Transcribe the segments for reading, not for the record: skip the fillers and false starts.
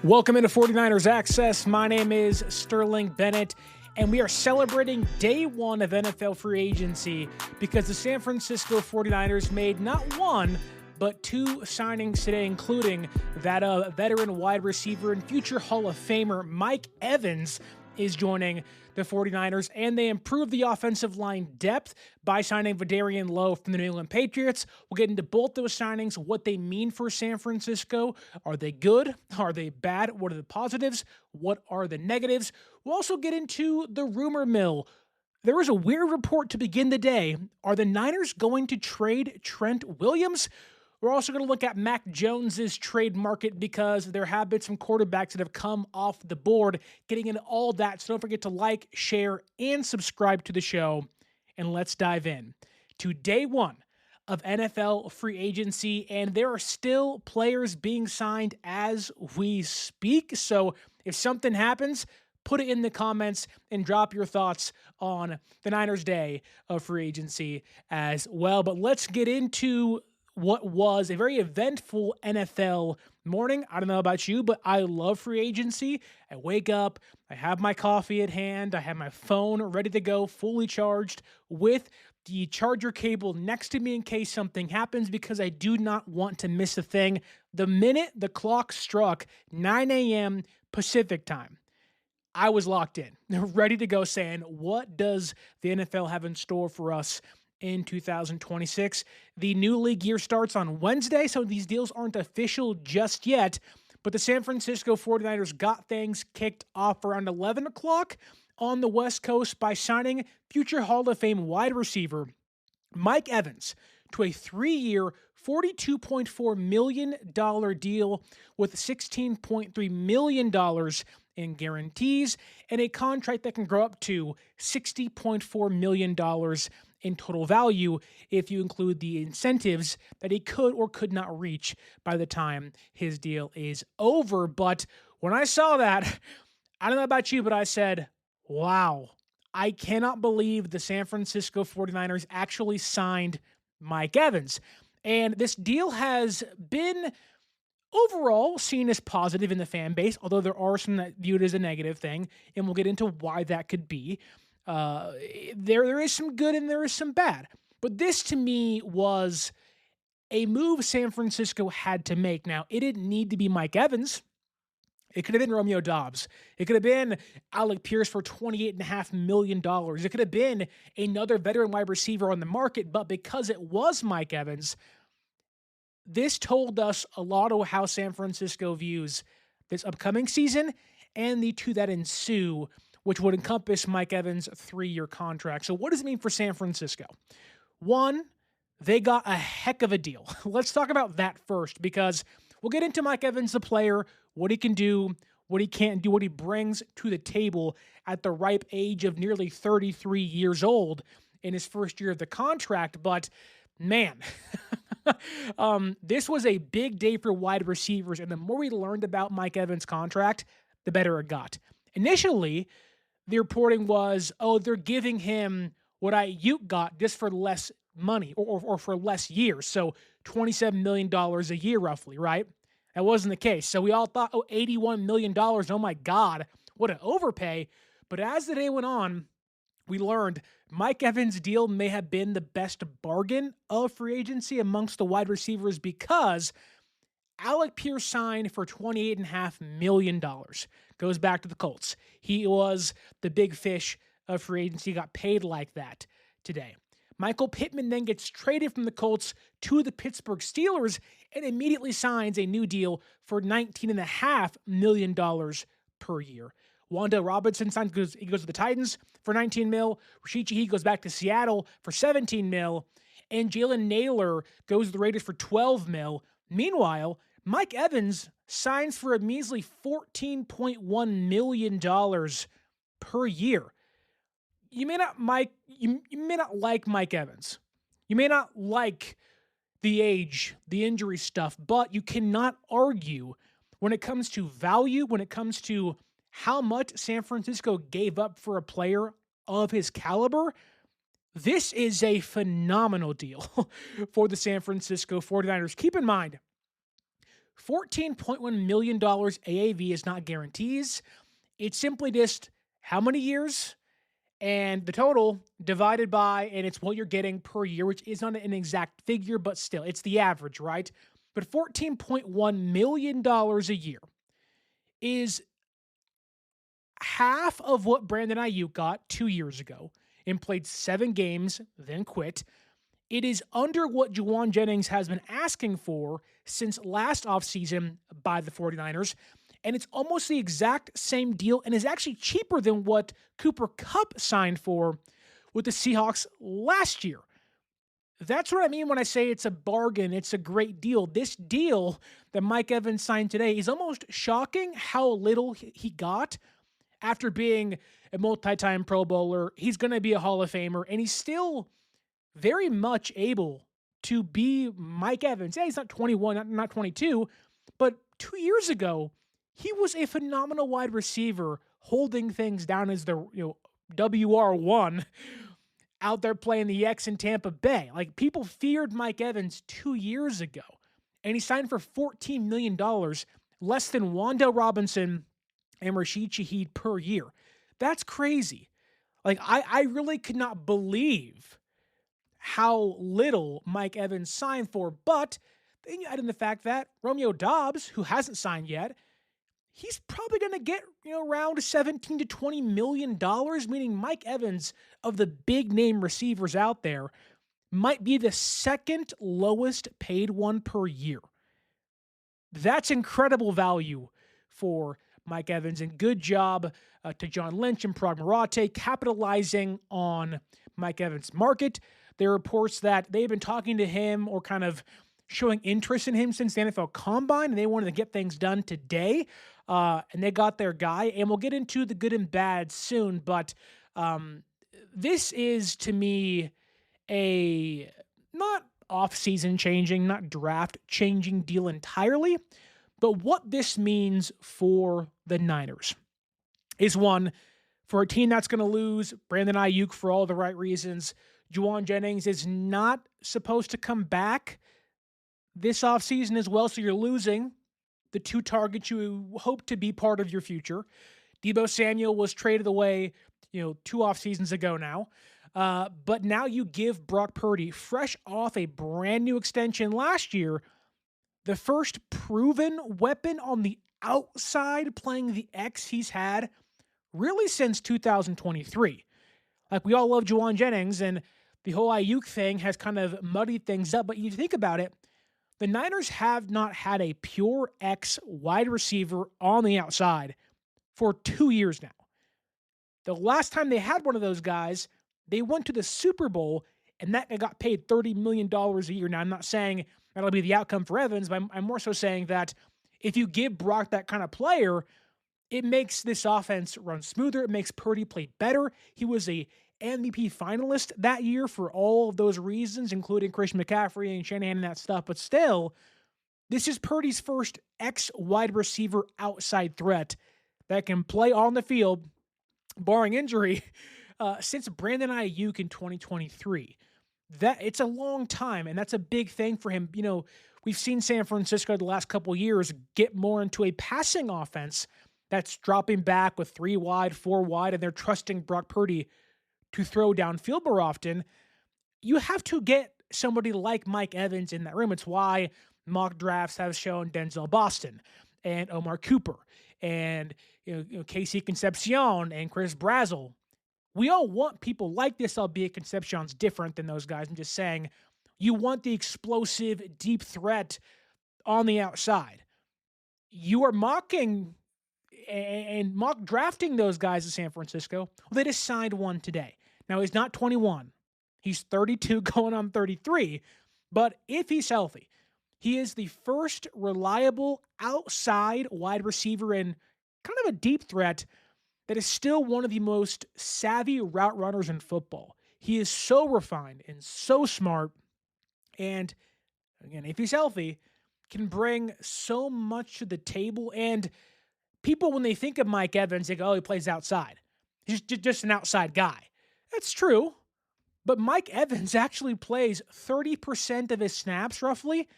Welcome into 49ers Access. My name is Sterling Bennett, and we are celebrating day one of NFL free agency because the San Francisco 49ers made not one, but two signings today, including that veteran wide receiver and future Hall of Famer Mike Evans is joining the 49ers, and they improved the offensive line depth by signing VeDarian Lowe from the New England Patriots. We'll get into both those signings, what they mean for San Francisco. Are they good? Are they bad? What are the positives? What are the negatives? We'll also get into the rumor mill. There was a weird report to begin the day. Are the Niners going to trade Trent Williams? We're also going to look at Mac Jones's trade market because there have been some quarterbacks that have come off the board. Getting into all that, so don't forget to like, share, and subscribe to the show. And let's dive in to day one of NFL free agency. And there are still players being signed as we speak. So if something happens, put it in the comments and drop your thoughts on the Niners' day of free agency as well. But let's get into what was a very eventful NFL morning. I don't know about you, but I love free agency. I wake up, I have my coffee at hand, I have my phone ready to go, fully charged with the charger cable next to me in case something happens because I do not want to miss a thing. The minute the clock struck 9 a.m. Pacific time, I was locked in, ready to go saying, what does the NFL have in store for us in 2026. The new league year starts on Wednesday, so these deals aren't official just yet, but the San Francisco 49ers got things kicked off around 11 o'clock on the West Coast by signing future Hall of Fame wide receiver Mike Evans to a 3-year, $42.4 million deal with $16.3 million in guarantees and a contract that can grow up to $60.4 million in total value if you include the incentives that he could or could not reach by the time his deal is over. But when I saw that, I don't know about you, but I said, wow, I cannot believe the San Francisco 49ers actually signed Mike Evans. And this deal has been overall seen as positive in the fan base, although there are some that view it as a negative thing, and we'll get into why that could be. There is some good and there is some bad. But this, to me, was a move San Francisco had to make. Now, it didn't need to be Mike Evans. It could have been Romeo Doubs. It could have been Alec Pierce for $28.5 million. It could have been another veteran wide receiver on the market, but because it was Mike Evans, this told us a lot of how San Francisco views this upcoming season and the two that ensue, which would encompass Mike Evans' 3-year contract. So what does it mean for San Francisco? One, they got a heck of a deal. Let's talk about that first because we'll get into Mike Evans, the player, what he can do, what he can't do, what he brings to the table at the ripe age of nearly 33 years old in his first year of the contract. But man, this was a big day for wide receivers. And the more we learned about Mike Evans' contract, the better it got. Initially, the reporting was, oh, they're giving him what Ayuk got just for less money or for less years. So $27 million a year roughly, right? That wasn't the case. So we all thought, oh, $81 million. Oh my God, what an overpay. But as the day went on, we learned Mike Evans' deal may have been the best bargain of free agency amongst the wide receivers because Alec Pierce signed for $28.5 million. Goes back to the Colts. He was the big fish of free agency, got paid like that today. Michael Pittman then gets traded from the Colts to the Pittsburgh Steelers and immediately signs a new deal for $19.5 million per year. Wanda Robinson signs, he goes to the Titans for $19 million. Rashid Shaheed goes back to Seattle for $17 million. And Jalen Naylor goes to the Raiders for $12 million. Meanwhile, Mike Evans signs for a measly $14.1 million per year. You may not like Mike Evans. You may not like the age, the injury stuff, but you cannot argue when it comes to value, when it comes to how much San Francisco gave up for a player of his caliber. This is a phenomenal deal for the San Francisco 49ers. Keep in mind, $14.1 million AAV is not guarantees. It's simply just how many years and the total divided by, and it's what you're getting per year, which is not an exact figure, but still, it's the average, right? But $14.1 million a year is half of what Brandon Ayuk got 2 years ago and played 7 games, then quit. It is under what Juwan Jennings has been asking for since last offseason by the 49ers, and it's almost the exact same deal and is actually cheaper than what Cooper Kupp signed for with the Seahawks last year. That's what I mean when I say it's a bargain. It's a great deal. This deal that Mike Evans signed today is almost shocking how little he got after being a multi-time Pro Bowler. He's going to be a Hall of Famer, and he's still very much able to be Mike Evans. Yeah, he's not 21, not 22, but 2 years ago, he was a phenomenal wide receiver holding things down as the WR1 out there playing the X in Tampa Bay. Like, people feared Mike Evans 2 years ago, and he signed for $14 million, less than Wan'Dale Robinson and Rashid Shaheed per year. That's crazy. Like, I really could not believe how little Mike Evans signed for, but then you add in the fact that Romeo Doubs, who hasn't signed yet, he's probably going to get around $17 to $20 million, meaning Mike Evans, of the big name receivers out there, might be the second lowest paid one per year. That's incredible value for Mike Evans, and good job to John Lynch and Parag Marate capitalizing on Mike Evans' market. There are reports that they've been talking to him or kind of showing interest in him since the NFL Combine, and they wanted to get things done today, and they got their guy. And we'll get into the good and bad soon, but this is, to me, a not off-season changing, not draft-changing deal entirely, but what this means for the Niners is, one, for a team that's going to lose Brandon Ayuk for all the right reasons. Juwan Jennings is not supposed to come back this offseason as well, so you're losing the 2 targets you hope to be part of your future. Deebo Samuel was traded away, 2 off seasons ago now. But now you give Brock Purdy, fresh off a brand new extension last year, the first proven weapon on the outside playing the X he's had really since 2023. Like, we all love Juwan Jennings, and the whole Ayuk thing has kind of muddied things up. But you think about it, the Niners have not had a pure X wide receiver on the outside for 2 years now. The last time they had one of those guys, they went to the Super Bowl, and that guy got paid $30 million a year. Now, I'm not saying that'll be the outcome for Evans, but I'm more so saying that if you give Brock that kind of player, it makes this offense run smoother. It makes Purdy play better. He was a MVP finalist that year for all of those reasons, including Christian McCaffrey and Shanahan and that stuff. But still, this is Purdy's first ex-wide receiver outside threat that can play on the field, barring injury, since Brandon Ayuk in 2023. That it's a long time, and that's a big thing for him. We've seen San Francisco the last couple of years get more into a passing offense that's dropping back with 3 wide, 4 wide, and they're trusting Brock Purdy to throw downfield more often. You have to get somebody like Mike Evans in that room. It's why mock drafts have shown Denzel Boston and Omar Cooper and Casey Concepcion and Chris Brazzell. We all want people like this, albeit Concepcion's different than those guys. I'm just saying, you want the explosive, deep threat on the outside. You are mocking and mock drafting those guys in San Francisco. Well, they just signed one today. Now, he's not 21. He's 32 going on 33. But if he's healthy, he is the first reliable outside wide receiver and kind of a deep threat that is still one of the most savvy route runners in football. He is so refined and so smart. And again, if he's healthy, can bring so much to the table. And people, when they think of Mike Evans, they go, oh, he plays outside. He's just an outside guy. That's true. But Mike Evans actually plays 30% of his snaps, roughly,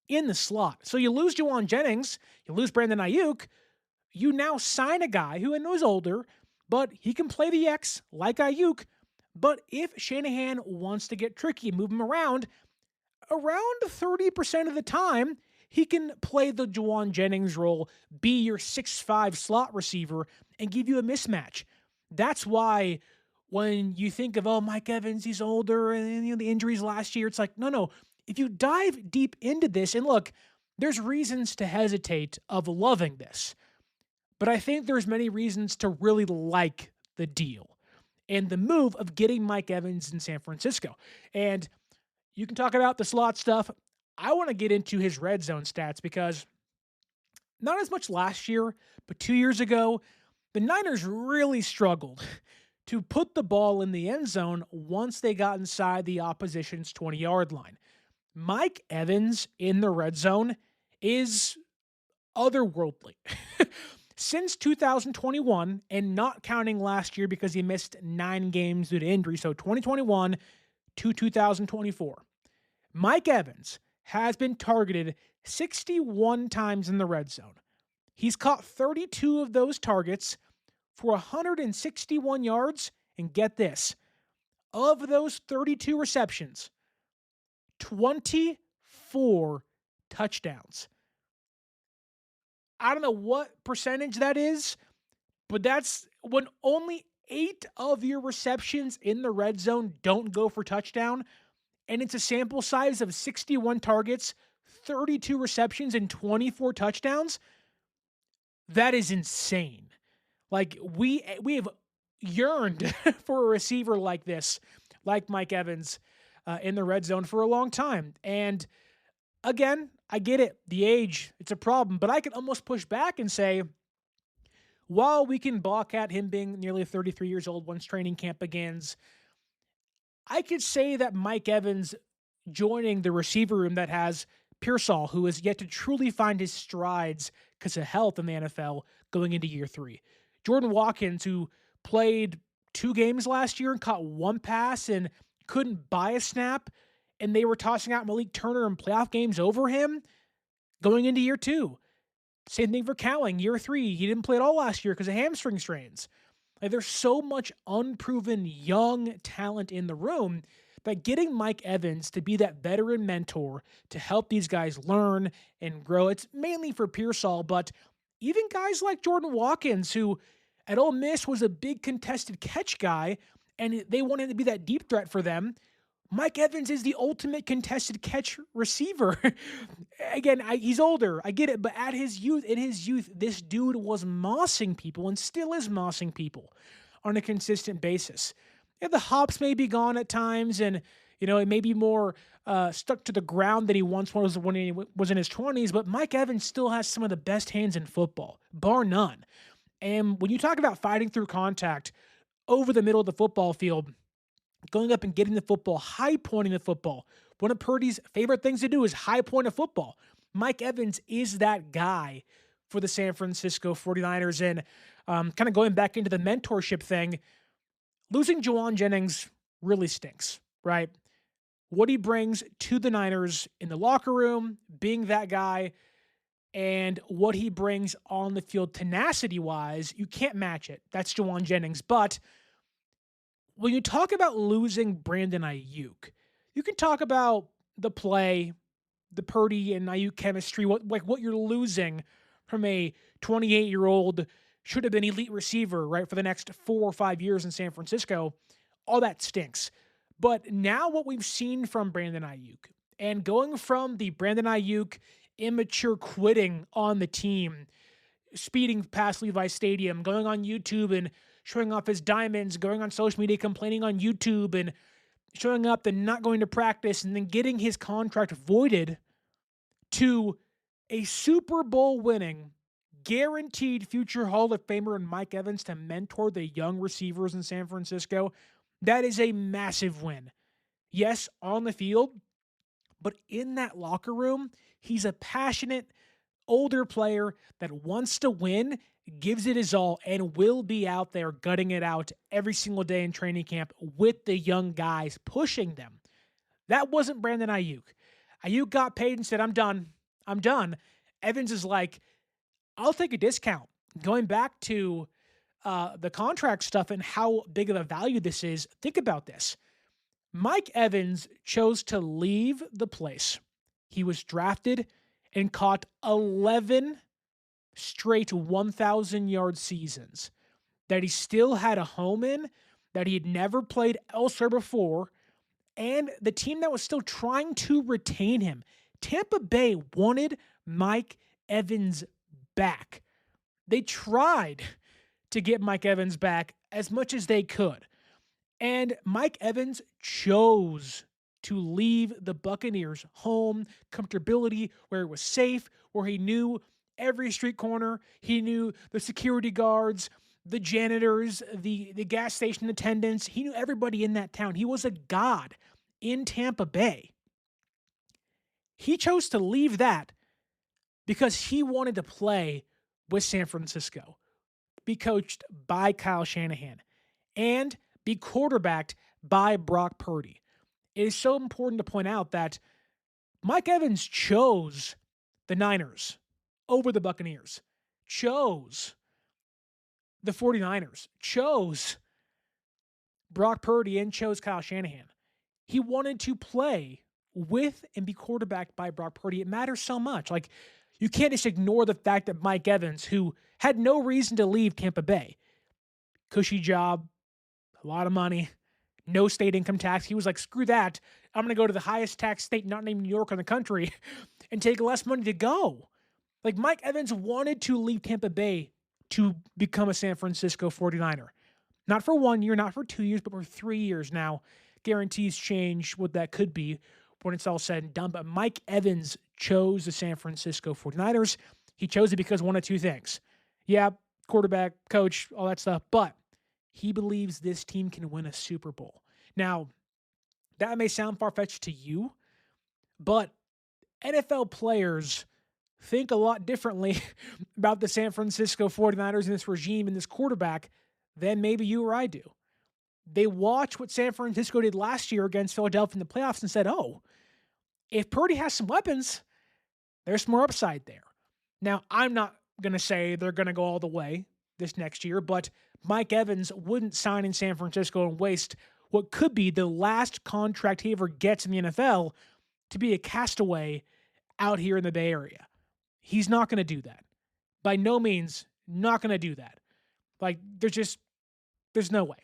in the slot. So you lose Juwan Jennings, you lose Brandon Ayuk, you now sign a guy who I know is older, but he can play the X like Ayuk. But if Shanahan wants to get tricky and move him around 30% of the time, he can play the Juwan Jennings role, be your 6'5" slot receiver, and give you a mismatch. That's why when you think of, Mike Evans, he's older, and the injuries last year, it's like, no. If you dive deep into this, and look, there's reasons to hesitate of loving this, but I think there's many reasons to really like the deal and the move of getting Mike Evans in San Francisco. And you can talk about the slot stuff. I want to get into his red zone stats because not as much last year, but 2 years ago, the Niners really struggled to put the ball in the end zone once they got inside the opposition's 20-yard line. Mike Evans in the red zone is otherworldly. Since 2021, and not counting last year because he missed 9 games due to injury, so 2021 to 2024, Mike Evans has been targeted 61 times in the red zone. He's caught 32 of those targets for 161 yards, and get this, of those 32 receptions, 24 touchdowns. I don't know what percentage that is, but that's when only 8 of your receptions in the red zone don't go for touchdown, and it's a sample size of 61 targets, 32 receptions, and 24 touchdowns. That is insane. Like, we have yearned for a receiver like this, like Mike Evans, in the red zone for a long time. And again, I get it. The age, it's a problem. But I can almost push back and say, while we can balk at him being nearly 33 years old once training camp begins, I could say that Mike Evans joining the receiver room that has Pearsall, who has yet to truly find his strides because of health in the NFL going into year 3. Jordan Watkins, who played 2 games last year and caught 1 pass and couldn't buy a snap, and they were tossing out Malik Turner in playoff games over him going into year 2. Same thing for Cowling, year 3. He didn't play at all last year because of hamstring strains. Like, there's so much unproven young talent in the room that getting Mike Evans to be that veteran mentor to help these guys learn and grow, it's mainly for Pearsall, but even guys like Jordan Watkins, who at Ole Miss was a big contested catch guy, and they wanted him to be that deep threat for them. Mike Evans is the ultimate contested catch receiver. Again, he's older, I get it, but in his youth, this dude was mossing people and still is mossing people on a consistent basis. Yeah, the hops may be gone at times, and it may be more stuck to the ground than he once was when he was in his 20s, but Mike Evans still has some of the best hands in football, bar none. And when you talk about fighting through contact over the middle of the football field, going up and getting the football, high pointing the football, one of Purdy's favorite things to do is high point a football. Mike Evans is that guy for the San Francisco 49ers. And kind of going back into the mentorship thing, losing Juwan Jennings really stinks, right? What he brings to the Niners in the locker room, being that guy, and what he brings on the field tenacity-wise, you can't match it. That's Juwan Jennings. But when you talk about losing Brandon Ayuk, you can talk about the play, the Purdy and Ayuk chemistry, what you're losing from a 28-year-old should have been elite receiver, right, for the next 4 or 5 years in San Francisco. All that stinks. But now what we've seen from Brandon Ayuk, and going from the Brandon Ayuk immature quitting on the team, speeding past Levi Stadium, going on YouTube and showing off his diamonds, going on social media, complaining on YouTube and showing up and not going to practice, and then getting his contract voided, to a Super Bowl winning, guaranteed future Hall of Famer in Mike Evans to mentor the young receivers in San Francisco. That is a massive win. Yes, on the field, but in that locker room, he's a passionate, older player that wants to win, gives it his all, and will be out there gutting it out every single day in training camp with the young guys, pushing them. That wasn't Brandon Ayuk. Ayuk got paid and said, I'm done. I'm done. Evans is like, I'll take a discount. Going back to the contract stuff and how big of a value this is, think about this. Mike Evans chose to leave the place. He was drafted and caught 11 straight 1,000-yard seasons that he still had a home in, that he had never played elsewhere before, and the team that was still trying to retain him. Tampa Bay wanted Mike Evans back. They tried to get Mike Evans back as much as they could. And Mike Evans chose to leave the Buccaneers home, comfortability, where it was safe, where he knew every street corner. He knew the security guards, the janitors, the gas station attendants. He knew everybody in that town. He was a god in Tampa Bay. He chose to leave that because he wanted to play with San Francisco, be coached by Kyle Shanahan, and be quarterbacked by Brock Purdy. It is so important to point out that Mike Evans chose the Niners over the Buccaneers, chose the 49ers, chose Brock Purdy, and chose Kyle Shanahan. He wanted to play with and be quarterbacked by Brock Purdy. It matters so much. Like, you can't just ignore the fact that Mike Evans, who had no reason to leave Tampa Bay, cushy job, a lot of money, no state income tax. He was like, screw that. I'm going to go to the highest tax state, not named New York, in the country, and take less money to go. Like, Mike Evans wanted to leave Tampa Bay to become a San Francisco 49er. Not for 1 year, not for 2 years, but for 3 years now. Guarantees change what that could be when it's all said and done. But Mike Evans chose the San Francisco 49ers. He chose it because one of two things. Yeah, quarterback, coach, all that stuff. But he believes this team can win a Super Bowl. Now, that may sound far-fetched to you, but NFL players think a lot differently about the San Francisco 49ers and this regime and this quarterback than maybe you or I do. They watch what San Francisco did last year against Philadelphia in the playoffs and said, oh, if Purdy has some weapons, there's more upside there. Now, I'm not going to say they're going to go all the way this next year, but Mike Evans wouldn't sign in San Francisco and waste what could be the last contract he ever gets in the NFL to be a castaway out here in the Bay Area. He's not going to do that. By no means, not going to do that. Like, there's no way.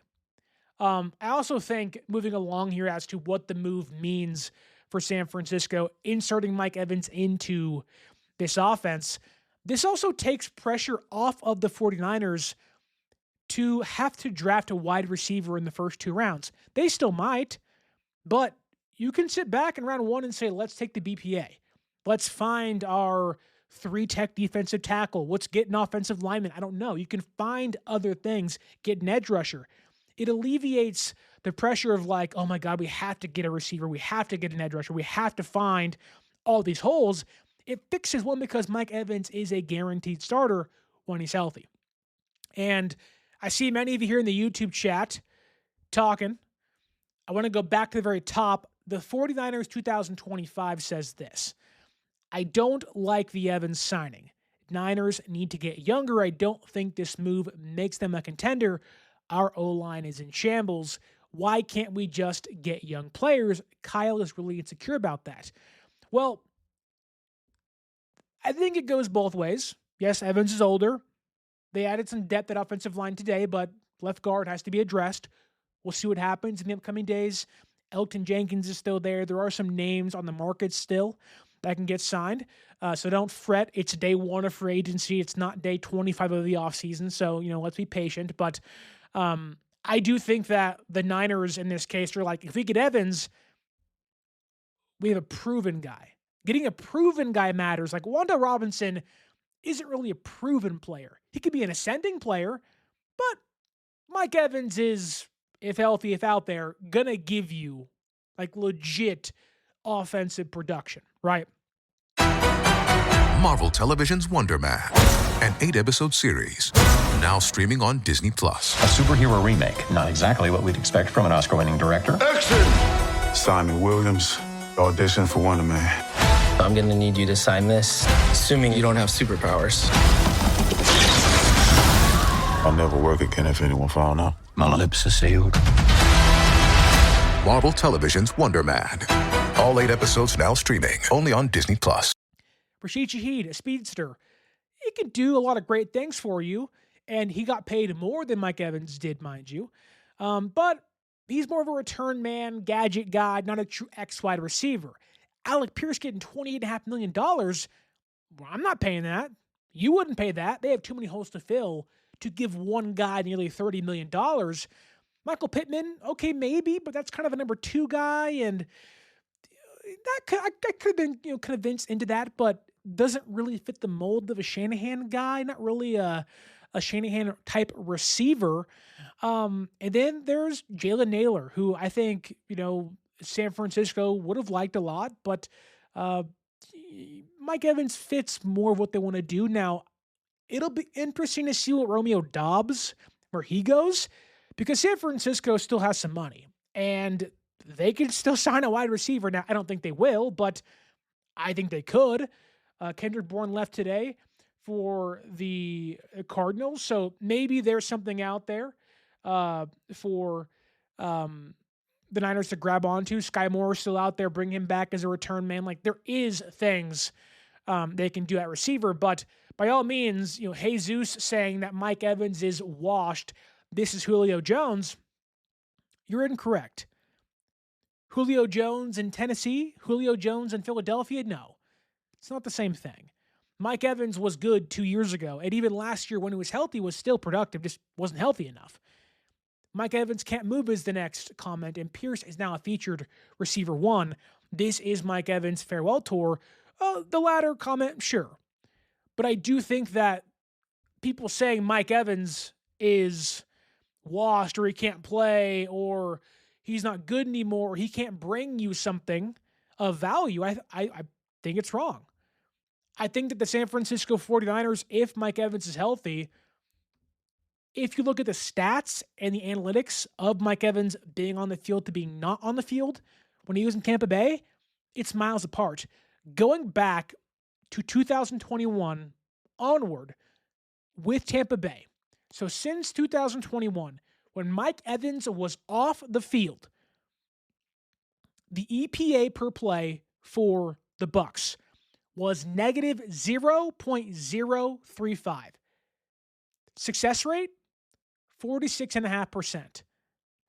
I also think, moving along here as to what the move means for San Francisco, inserting Mike Evans into this offense, this also takes pressure off of the 49ers to have to draft a wide receiver in the first 2 rounds. They still might, but you can sit back in round 1 and say, let's take the BPA. Let's find our 3-tech defensive tackle. Let's get an offensive lineman. I don't know. You can find other things, get an edge rusher. It alleviates the pressure of like, oh my God, we have to get a receiver. We have to get an edge rusher. We have to find all these holes. It fixes one because Mike Evans is a guaranteed starter when he's healthy. And I see many of you here in the YouTube chat talking. I want to go back to the very top. The 49ers 2025 says this: I don't like the Evans signing. Niners need to get younger. I don't think this move makes them a contender. Our O-line is in shambles. Why can't we just get young players? Kyle is really insecure about that. Well, I think it goes both ways. Yes, Evans is older. They added some depth at offensive line today, but left guard has to be addressed. We'll see what happens in the upcoming days. Elton Jenkins is still there. There are some names on the market still that can get signed. So don't fret. It's day 1 of free agency. It's not day 25 of the offseason. So, let's be patient. But I do think that the Niners in this case are like, if we get Evans, we have a proven guy. Getting a proven guy matters. Like, Wanda Robinson isn't really a proven player. He could be an ascending player, but Mike Evans is, if healthy, if out there, gonna give you like legit offensive production, right? Marvel Television's Wonder Man, an 8-episode series, now streaming on Disney+. A superhero remake, not exactly what we'd expect from an Oscar-winning director. Action! Simon Williams, audition for Wonder Man. I'm gonna need you to sign this, assuming you don't have superpowers. I'll never work again if anyone found out. My lips are sealed. Marvel Television's Wonder Man. All 8 episodes now streaming, only on Disney+. Rashid Shaheed, a speedster. He can do a lot of great things for you, and he got paid more than Mike Evans did, mind you. But he's more of a return man, gadget guy, not a true X wide receiver. Alec Pierce getting $28.5 million. Well, I'm not paying that. You wouldn't pay that. They have too many holes to fill to give one guy nearly $30 million. Michael Pittman, okay, maybe, but that's kind of a number 2 guy, and I could have been convinced into that, but doesn't really fit the mold of a Shanahan guy. Not really a Shanahan type receiver. And then there's Jalen Naylor, who I think San Francisco would have liked a lot, but Mike Evans fits more of what they want to do. Now, it'll be interesting to see what Romeo Doubs, where he goes, because San Francisco still has some money, and they could still sign a wide receiver. Now, I don't think they will, but I think they could. Kendrick Bourne left today for the Cardinals, so maybe there's something out there for the Niners to grab onto. Sky Moore is still out there. Bring him back as a return man. Like, there is things they can do at receiver, but by all means, Jesus saying that Mike Evans is washed, this is Julio Jones, you're incorrect. Julio Jones in Tennessee, Julio Jones in Philadelphia, no. It's not the same thing. Mike Evans was good 2 years ago, and even last year when he was healthy was still productive, just wasn't healthy enough. Mike Evans can't move is the next comment, and Pierce is now a featured receiver 1. This is Mike Evans' farewell tour. The latter comment, sure. But I do think that people saying Mike Evans is washed, or he can't play, or he's not good anymore, or he can't bring you something of value, I think it's wrong. I think that the San Francisco 49ers, if Mike Evans is healthy, if you look at the stats and the analytics of Mike Evans being on the field to being not on the field when he was in Tampa Bay, it's miles apart. Going back to 2021 onward with Tampa Bay, so since 2021, when Mike Evans was off the field, the EPA per play for the Bucs was negative 0.035. Success rate, 46.5%.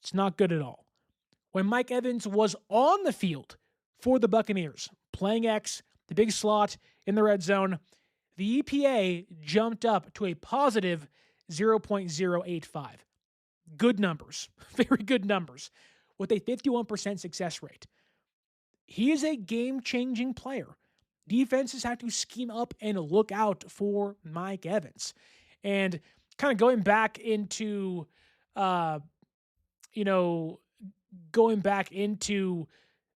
It's not good at all. When Mike Evans was on the field for the Buccaneers, playing X, the big slot in the red zone, the EPA jumped up to a positive 0.085. Good numbers, very good numbers, with a 51% success rate. He is a game-changing player. Defenses have to scheme up and look out for Mike Evans. And kind of going back into,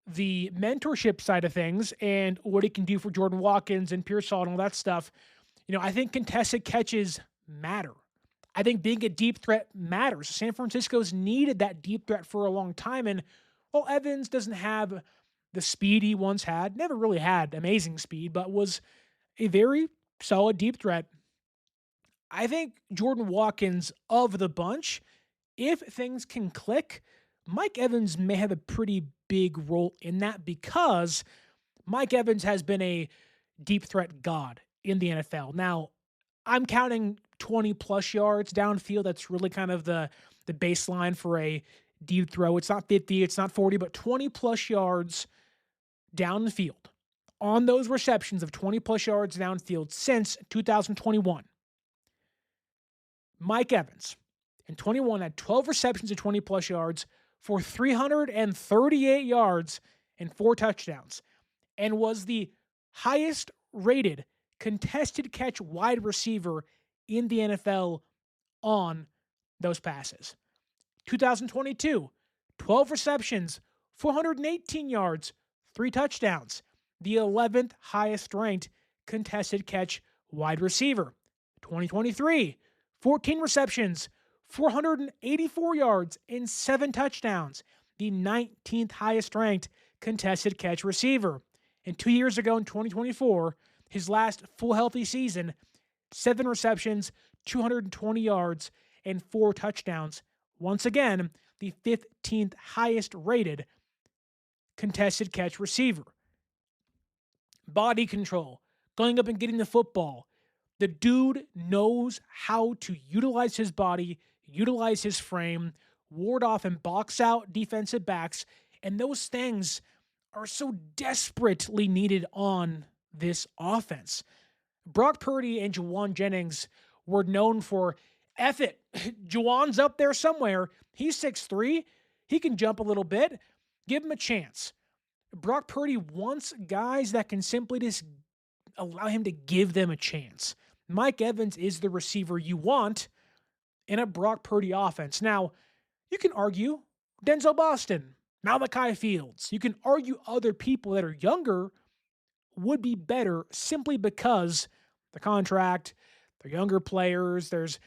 the mentorship side of things and what he can do for Jordan Watkins and Pearsall and all that stuff, I think contested catches matter. I think being a deep threat matters. San Francisco's needed that deep threat for a long time, and while Evans doesn't have the speed he once had, never really had amazing speed, but was a very solid deep threat, I think Jordan Watkins of the bunch, if things can click, Mike Evans may have a pretty big role in that, because Mike Evans has been a deep threat god in the NFL. Now, I'm counting 20-plus yards downfield. That's really kind of the baseline for a deep throw. It's not 50, it's not 40, but 20-plus yards downfield on those receptions of 20-plus yards downfield since 2021. Mike Evans in 21 had 12 receptions of 20-plus yards for 338 yards and 4 touchdowns, and was the highest rated contested catch wide receiver in the NFL on those passes. 2022, 12 receptions, 418 yards, 3 touchdowns, the 11th highest ranked contested catch wide receiver. 2023, 14 receptions, 484 yards, and 7 touchdowns, the 19th highest ranked contested catch receiver. And 2 years ago in 2024, his last full healthy season, 7 receptions, 220 yards, and 4 touchdowns. Once again, the 15th highest rated contested catch receiver. Body control, going up and getting the football. The dude knows how to utilize his body, utilize his frame, ward off and box out defensive backs, and those things are so desperately needed on this offense. Brock Purdy and Juwan Jennings were known for, F it, Juwan's up there somewhere. He's 6'3". He can jump a little bit. Give him a chance. Brock Purdy wants guys that can simply just allow him to give them a chance. Mike Evans is the receiver you want in a Brock Purdy offense. Now, you can argue Denzel Boston, Malachi Fields. You can argue other people that are younger would be better simply because the contract, they're younger players, there's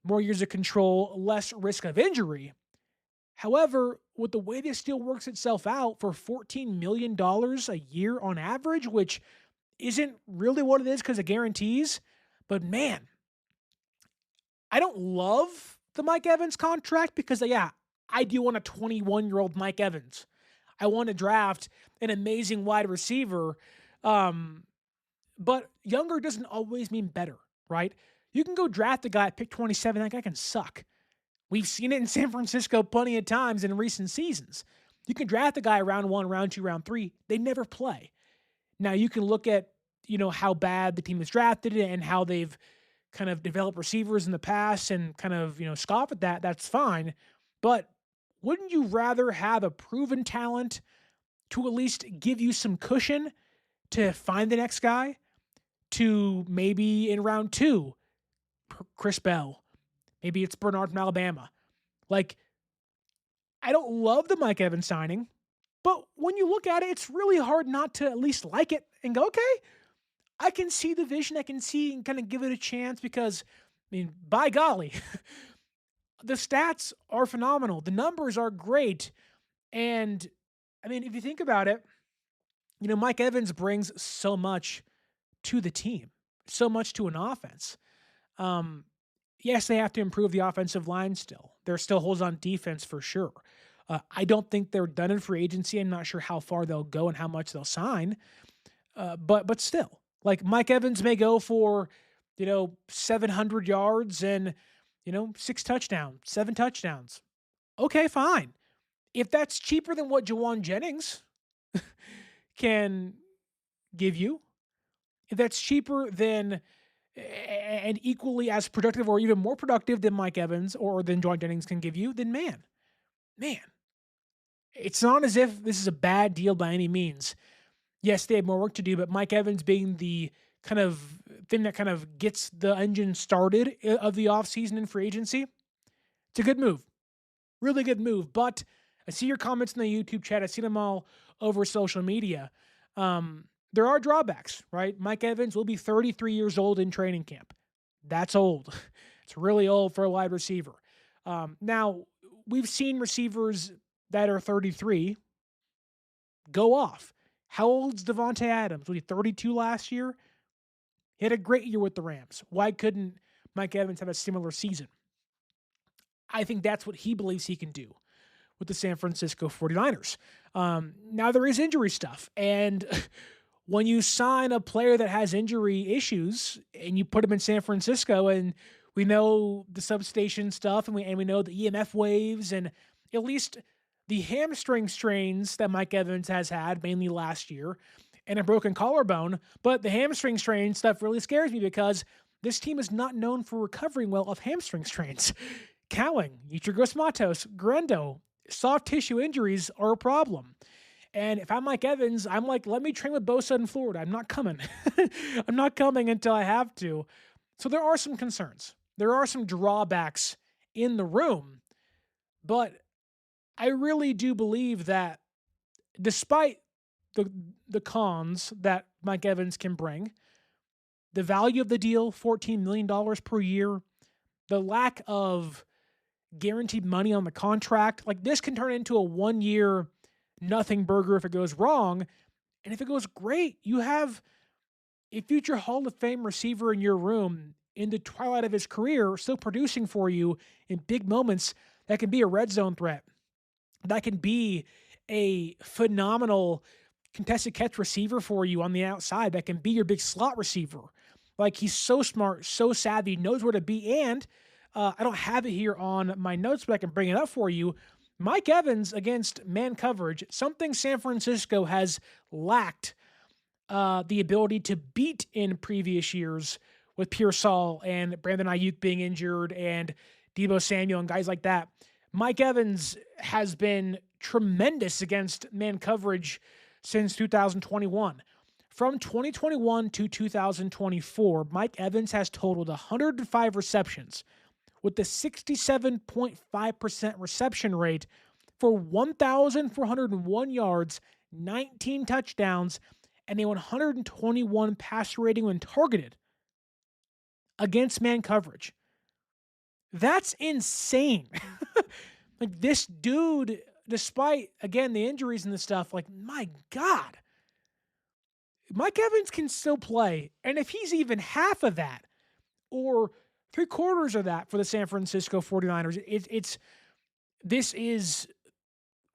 more years of control, less risk of injury. However, with the way this deal works itself out for $14 million a year on average, which isn't really what it is because of guarantees, but man, I don't love the Mike Evans contract because, I do want a 21-year-old Mike Evans. I want to draft an amazing wide receiver, but younger doesn't always mean better, right? You can go draft a guy at pick 27, that guy can suck. We've seen it in San Francisco plenty of times in recent seasons. You can draft a guy round 1, round 2, round 3. They never play. Now, you can look at, how bad the team is drafted and how they've kind of developed receivers in the past and kind of, scoff at that. That's fine. But wouldn't you rather have a proven talent to at least give you some cushion to find the next guy? To maybe in round 2, Chris Bell. Maybe it's Bernard from Alabama. I don't love the Mike Evans signing, but when you look at it, it's really hard not to at least like it and go, okay, I can see the vision. I can see and kind of give it a chance because, by golly, the stats are phenomenal. The numbers are great. And, if you think about it, Mike Evans brings so much to the team, so much to an offense. Yes, they have to improve the offensive line still. There are still holes on defense for sure. I don't think they're done in free agency. I'm not sure how far they'll go and how much they'll sign. But still, Mike Evans may go for, 700 yards and, 6 touchdowns, 7 touchdowns. Okay, fine. If that's cheaper than what Juwan Jennings can give you, if that's cheaper than and equally as productive or even more productive than Mike Evans or than Juwan Jennings can give you, then man, it's not as if this is a bad deal by any means. Yes, they have more work to do, but Mike Evans being the kind of thing that kind of gets the engine started of the offseason in free agency, it's a good move. Really good move. But I see your comments in the YouTube chat. I see them all over social media. There are drawbacks, right? Mike Evans will be 33 years old in training camp. That's old. It's really old for a wide receiver. Now, we've seen receivers that are 33 go off. How old's Devontae Adams? Was he 32 last year? He had a great year with the Rams. Why couldn't Mike Evans have a similar season? I think that's what he believes he can do with the San Francisco 49ers. Now, there is injury stuff, and when you sign a player that has injury issues and you put him in San Francisco, and we know the substation stuff and we know the EMF waves and at least the hamstring strains that Mike Evans has had mainly last year and a broken collarbone, but the hamstring strain stuff really scares me because this team is not known for recovering well of hamstring strains. Cowing, Yetur Matos, Grendo, soft tissue injuries are a problem. And if I'm Mike Evans, I'm like, let me train with Bosa in Florida. I'm not coming. I'm not coming until I have to. So there are some concerns. There are some drawbacks in the room. But I really do believe that despite the cons that Mike Evans can bring, the value of the deal, $14 million per year, the lack of guaranteed money on the contract, this can turn into a 1-year nothing burger if it goes wrong. And if it goes great, you have a future Hall of Fame receiver in your room in the twilight of his career, still producing for you in big moments that can be a red zone threat. That can be a phenomenal contested catch receiver for you on the outside. That can be your big slot receiver. Like, he's so smart, so savvy, knows where to be. And I don't have it here on my notes, but I can bring it up for you. Mike Evans against man coverage, something San Francisco has lacked the ability to beat in previous years with Pearsall and Brandon Ayuk being injured and Deebo Samuel and guys like that. Mike Evans has been tremendous against man coverage since 2021. From 2021 to 2024, Mike Evans has totaled 105 receptions with a 67.5% reception rate for 1,401 yards, 19 touchdowns, and a 121 passer rating when targeted against man coverage. That's insane. Like, this dude, despite, again, the injuries and the stuff, like, my God, Mike Evans can still play. And if he's even half of that or 3/4 of that for the San Francisco 49ers, this is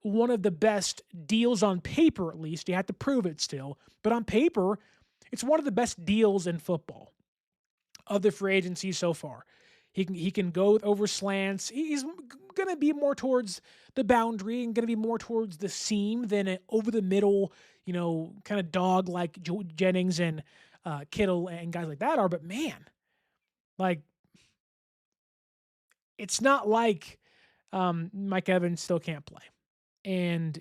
one of the best deals on paper, at least. You have to prove it still. But on paper, it's one of the best deals in football of the free agency so far. He can go over slants. He's going to be more towards the boundary and going to be more towards the seam than an over the middle, kind of dog like Jennings and Kittle and guys like that are. But man, like, it's not like Mike Evans still can't play. And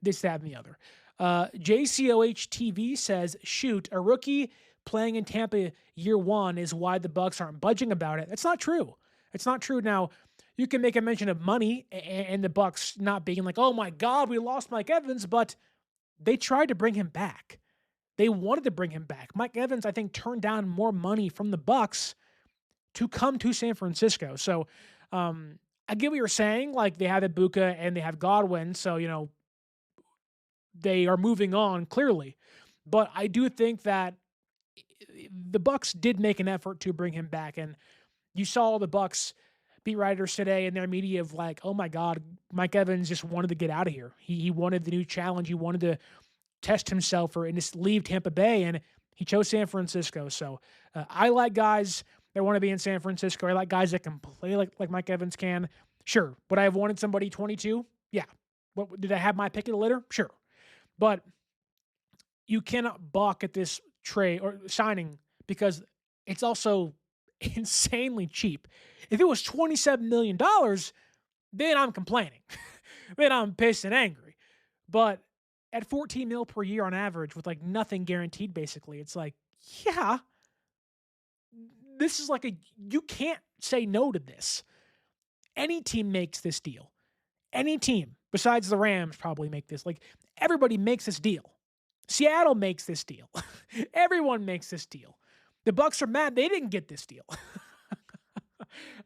this, that, and the other. JCOH TV says, shoot, a rookie playing in Tampa year one is why the Bucs aren't budging about it. That's not true. It's not true. Now, you can make a mention of money and the Bucs not being like, oh my God, we lost Mike Evans, but they tried to bring him back. They wanted to bring him back. Mike Evans, I think, turned down more money from the Bucs to come to San Francisco. So, I get what you're saying. Like, they have Ibuka and they have Godwin, so, they are moving on clearly. But I do think that the Bucs did make an effort to bring him back, and you saw the Bucs beat writers today in their media of like, oh my God, Mike Evans just wanted to get out of here. He wanted the new challenge. He wanted to test himself and just leave Tampa Bay, and he chose San Francisco. So I like guys that want to be in San Francisco. I like guys that can play like Mike Evans can. Sure. Would I have wanted somebody 22? Yeah. What, did I have my pick of the litter? Sure. But you cannot balk at this trade or signing because it's also insanely cheap. If it was $27 million, then I'm complaining. Then I'm pissed and angry. But at $14 million per year on average with like nothing guaranteed, basically, it's like, yeah, this is like you can't say no to this. Any team makes this deal. Any team besides the Rams probably make this. Like, everybody makes this deal. Seattle makes this deal. Everyone makes this deal. The Bucs are mad they didn't get this deal.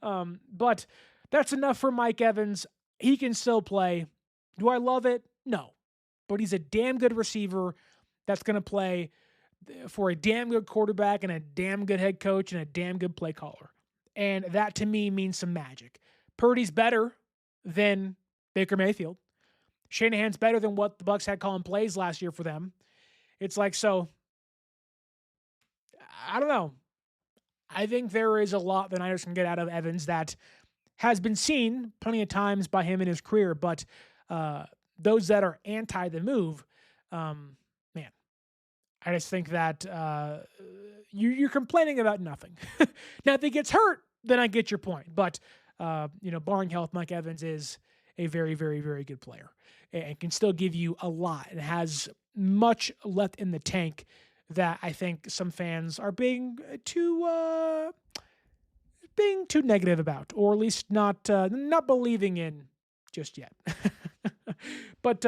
But that's enough for Mike Evans. He can still play. Do I love it? No. But he's a damn good receiver that's going to play for a damn good quarterback and a damn good head coach and a damn good play caller. And that, to me, means some magic. Purdy's better than Baker Mayfield. Shanahan's better than what the Bucs had calling plays last year for them. It's like, so, I don't know. I think there is a lot the Niners can get out of Evans that has been seen plenty of times by him in his career, but those that are anti the move, man, I just think that you're complaining about nothing. Now, if he gets hurt, then I get your point. But, barring health, Mike Evans is a very, very, very good player and can still give you a lot and has much left in the tank that I think some fans are being too negative about, or at least not believing in just yet. But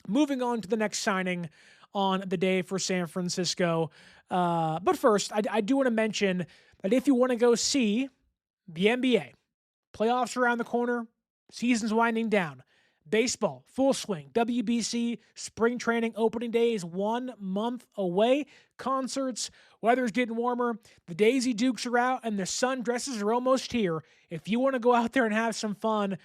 moving on to the next signing on the day for San Francisco. But first, I do want to mention that if you want to go see the NBA, playoffs around the corner, season's winding down, Baseball, full swing. WBC, spring training, opening day is 1 month away. Concerts, weather's getting warmer. The Daisy Dukes are out, and the sundresses are almost here. If you want to go out there and have some fun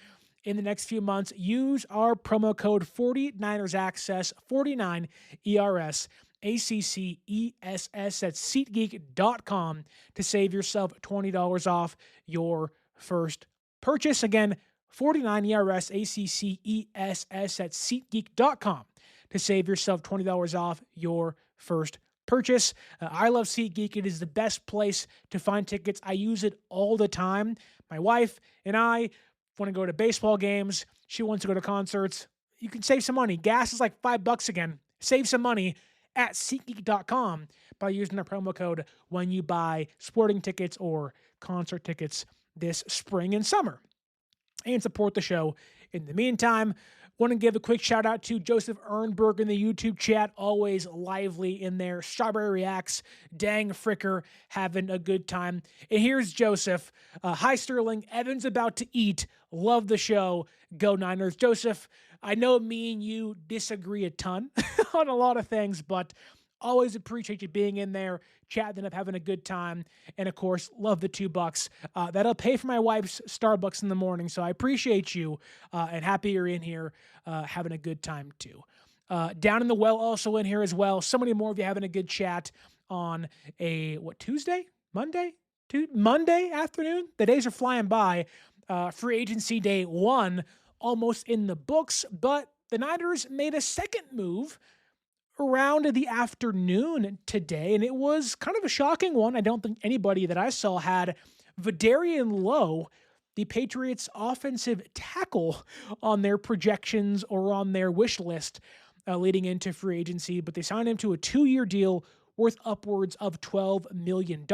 in the next few months, use our promo code 49ersaccess, 49ERS. ACCESS at SeatGeek.com to save yourself $20 off your first purchase. Again, 49ERS ACCESS at SeatGeek.com to save yourself $20 off your first purchase. I love SeatGeek. It is the best place to find tickets. I use it all the time. My wife and I want to go to baseball games. She wants to go to concerts. You can save some money. Gas is like $5 again. Save some money at SeatGeek.com by using the promo code when you buy sporting tickets or concert tickets this spring and summer, and support the show. In the meantime, want to give a quick shout out to Joseph Ernberg in the YouTube chat, always lively in there. Strawberry Reacts, dang fricker, having a good time. And here's Joseph. Hi, Sterling. Evan's about to eat. Love the show. Go Niners. Joseph, I know me and you disagree a ton on a lot of things, but always appreciate you being in there, chatting up, having a good time. And of course, love the $2. That'll pay for my wife's Starbucks in the morning. So I appreciate you and happy you're in here having a good time too. Down in the well, also in here as well. So many more of you having a good chat on a, Tuesday? Monday? Monday afternoon? The days are flying by. Free agency day 1 almost in the books, but the Niners made a second move around the afternoon today, and it was kind of a shocking one. I don't think anybody that I saw had VeDarian Lowe, the Patriots' offensive tackle, on their projections or on their wish list leading into free agency, but they signed him to a 2-year deal worth upwards of $12 million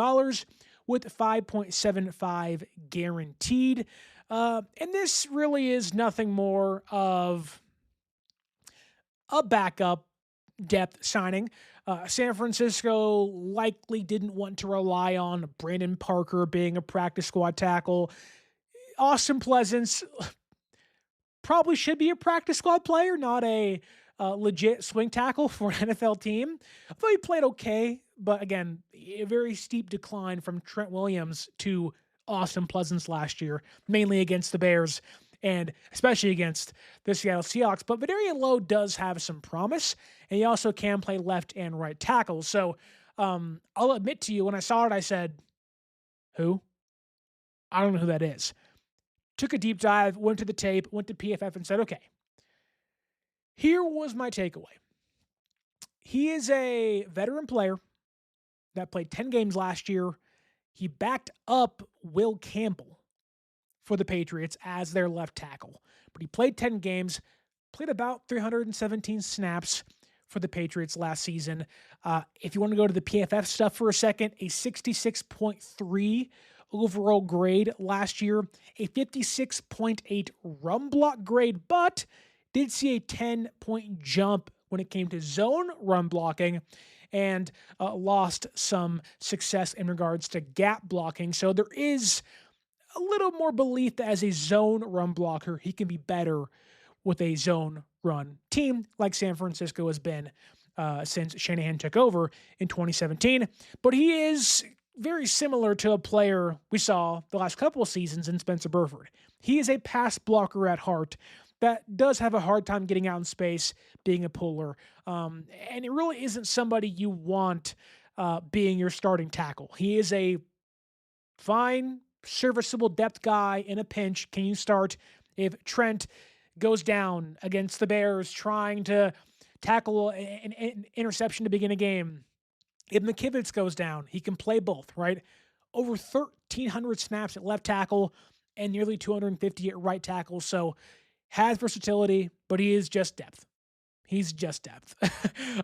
with 5.75 guaranteed. And this really is nothing more of a backup depth signing. San Francisco likely didn't want to rely on Brandon Parker being a practice squad tackle. Austin Pleasance probably should be a practice squad player, not a legit swing tackle for an NFL team. Although he played okay, but again, a very steep decline from Trent Williams to Austin Pleasance last year, mainly against the Bears and especially against the Seattle Seahawks. But VeDarian Lowe does have some promise, and he also can play left and right tackle. So I'll admit to you, when I saw it, I said, who? I don't know who that is. Took a deep dive, went to the tape, went to PFF and said, okay, here was my takeaway. He is a veteran player that played 10 games last year. He backed up Will Campbell for the Patriots as their left tackle. But he played 10 games, played about 317 snaps for the Patriots last season. If you want to go to the PFF stuff for a second, a 66.3 overall grade last year, a 56.8 run block grade, but did see a 10-point jump when it came to zone run blocking, and lost some success in regards to gap blocking. So there is a little more belief that as a zone run blocker, he can be better with a zone run team like San Francisco has been since Shanahan took over in 2017. But he is very similar to a player we saw the last couple of seasons in Spencer Burford. He is a pass blocker at heart that does have a hard time getting out in space, being a puller. And it really isn't somebody you want being your starting tackle. He is a fine, serviceable depth guy in a pinch. Can you start if Trent goes down against the Bears trying to tackle an interception to begin a game? If McKivitz goes down, he can play both, right? Over 1,300 snaps at left tackle and nearly 250 at right tackle. So has versatility, but he is just depth. He's just depth.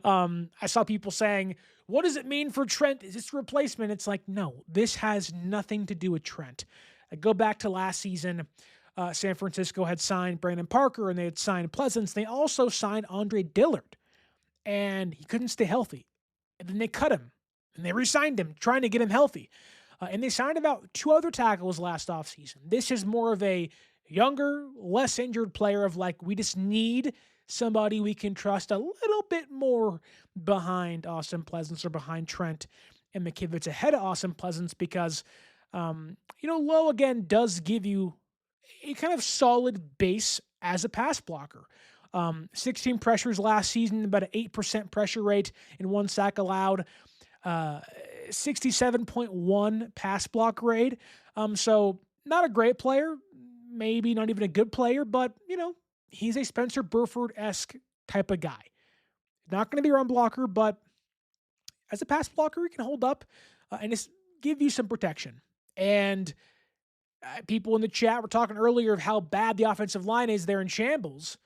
I saw people saying, what does it mean for Trent? Is this a replacement? It's like, no, this has nothing to do with Trent. I go back to last season. San Francisco had signed Brandon Parker and they had signed Pleasance. They also signed Andre Dillard, and he couldn't stay healthy. And then they cut him and they re-signed him, trying to get him healthy. And they signed about 2 other tackles last offseason. This is more of a younger, less injured player of like, we just need somebody we can trust a little bit more behind Austin Pleasance or behind Trent and McKivitz ahead of Austin Pleasance because, Lowe again does give you a kind of solid base as a pass blocker. 16 pressures last season, about an 8% pressure rate and 1 sack allowed, 67.1 pass block rate. So not a great player, maybe not even a good player, but, he's a Spencer Burford-esque type of guy. Not going to be a run blocker, but as a pass blocker, he can hold up and just give you some protection. And people in the chat were talking earlier of how bad the offensive line is there in shambles.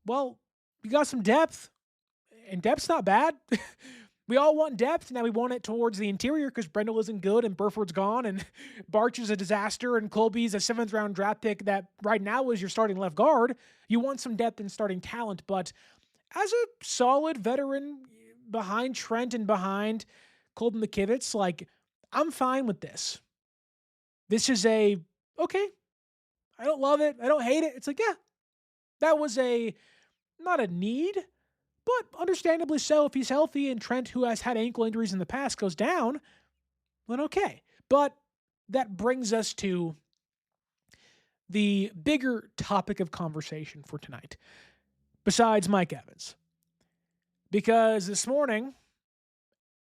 Well, you got some depth, and depth's not bad. We all want depth. Now we want it towards the interior because Brendel isn't good and Burford's gone and Barch is a disaster and Colby's a 7th-round draft pick that right now is your starting left guard. You want some depth and starting talent, but as a solid veteran behind Trent and behind Colby McKivitz, like, I'm fine with this. This is okay, I don't love it. I don't hate it. It's like, yeah, that was not a need, but understandably so. If he's healthy and Trent, who has had ankle injuries in the past, goes down, then okay. But that brings us to the bigger topic of conversation for tonight, besides Mike Evans. Because this morning,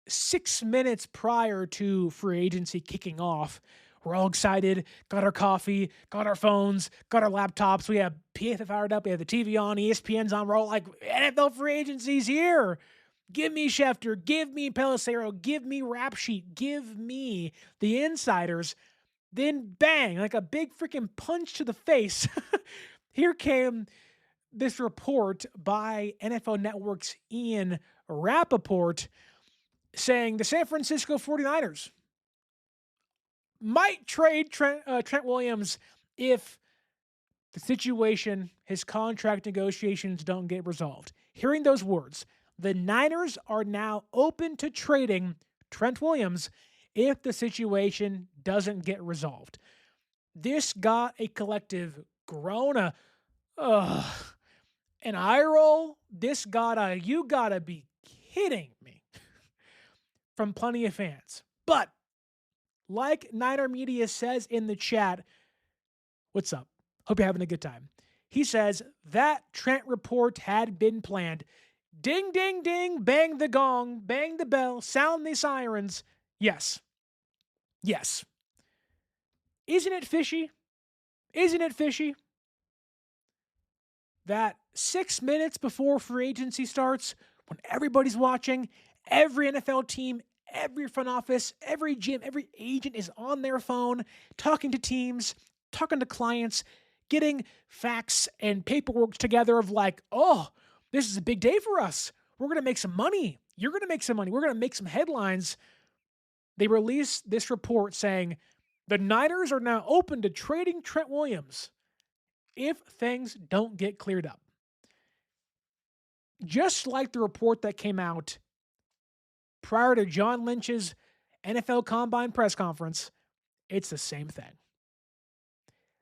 6 minutes prior to free agency kicking off, we're all excited, got our coffee, got our phones, got our laptops. We have PFF fired up. We have the TV on, ESPN's on. We're all like, NFL free agency's here. Give me Schefter. Give me Pelissero. Give me Rap Sheet. Give me the insiders. Then bang, like a big freaking punch to the face. Here came this report by NFL Network's Ian Rappaport saying the San Francisco 49ers might trade Trent Williams if the situation, his contract negotiations don't get resolved. Hearing those words, the Niners are now open to trading Trent Williams if the situation doesn't get resolved. This got a collective groan, an eye roll. This got a, you gotta be kidding me, from plenty of fans. But like Niner Media says in the chat, what's up? Hope you're having a good time. He says that Trent report had been planned. Ding, ding, ding, bang the gong, bang the bell, sound the sirens. Yes. Yes. Isn't it fishy? Isn't it fishy that 6 minutes before free agency starts, when everybody's watching, every NFL team, every front office, every GM, every agent is on their phone, talking to teams, talking to clients, getting facts and paperwork together of like, oh, this is a big day for us. We're going to make some money. You're going to make some money. We're going to make some headlines. They released this report saying the Niners are now open to trading Trent Williams if things don't get cleared up. Just like the report that came out prior to John Lynch's NFL Combine press conference, it's the same thing.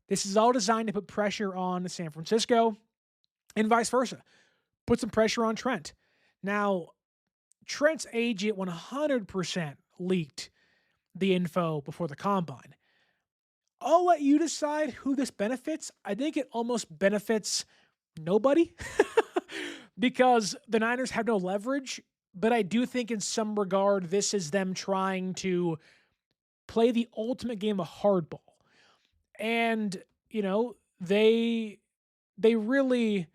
This is all designed to put pressure on San Francisco and vice versa. Put some pressure on Trent. Now, Trent's agent 100% leaked the info before the Combine. I'll let you decide who this benefits. I think it almost benefits nobody because the Niners have no leverage. But I do think in some regard, this is them trying to play the ultimate game of hardball. And, you know, they really,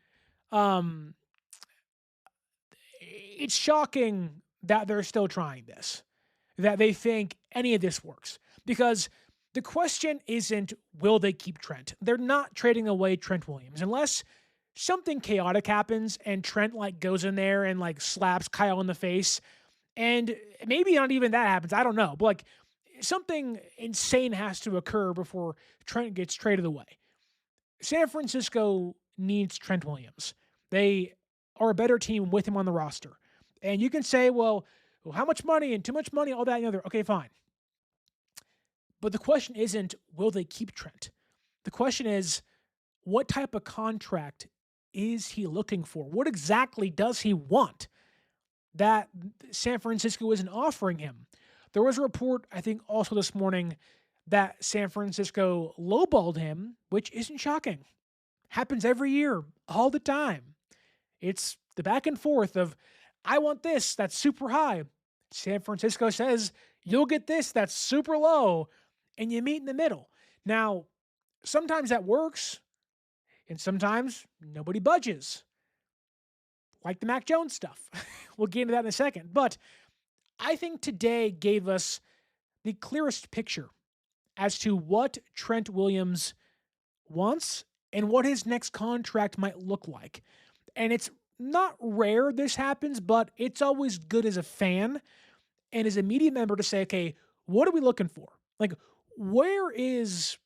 it's shocking that they're still trying this, that they think any of this works. Because the question isn't, will they keep Trent? They're not trading away Trent Williams unless something chaotic happens and Trent like goes in there and like slaps Kyle in the face. And maybe not even that happens. I don't know. But like something insane has to occur before Trent gets traded away. San Francisco needs Trent Williams. They are a better team with him on the roster. And you can say, well, how much money and too much money, all that and the other. Okay, fine. But the question isn't, will they keep Trent? The The question is, what type of contract is he looking for? What exactly does he want that San Francisco isn't offering him? There was a report, I think, also this morning that San Francisco lowballed him, which isn't shocking. Happens every year, all the time. It's the back and forth of, I want this, that's super high. San Francisco says, you'll get this, that's super low, and you meet in the middle. Now, sometimes that works, and sometimes nobody budges. Like the Mac Jones stuff. We'll get into that in a second. But I think today gave us the clearest picture as to what Trent Williams wants and what his next contract might look like. And it's not rare this happens, but it's always good as a fan and as a media member to say, okay, what are we looking for? Like, where is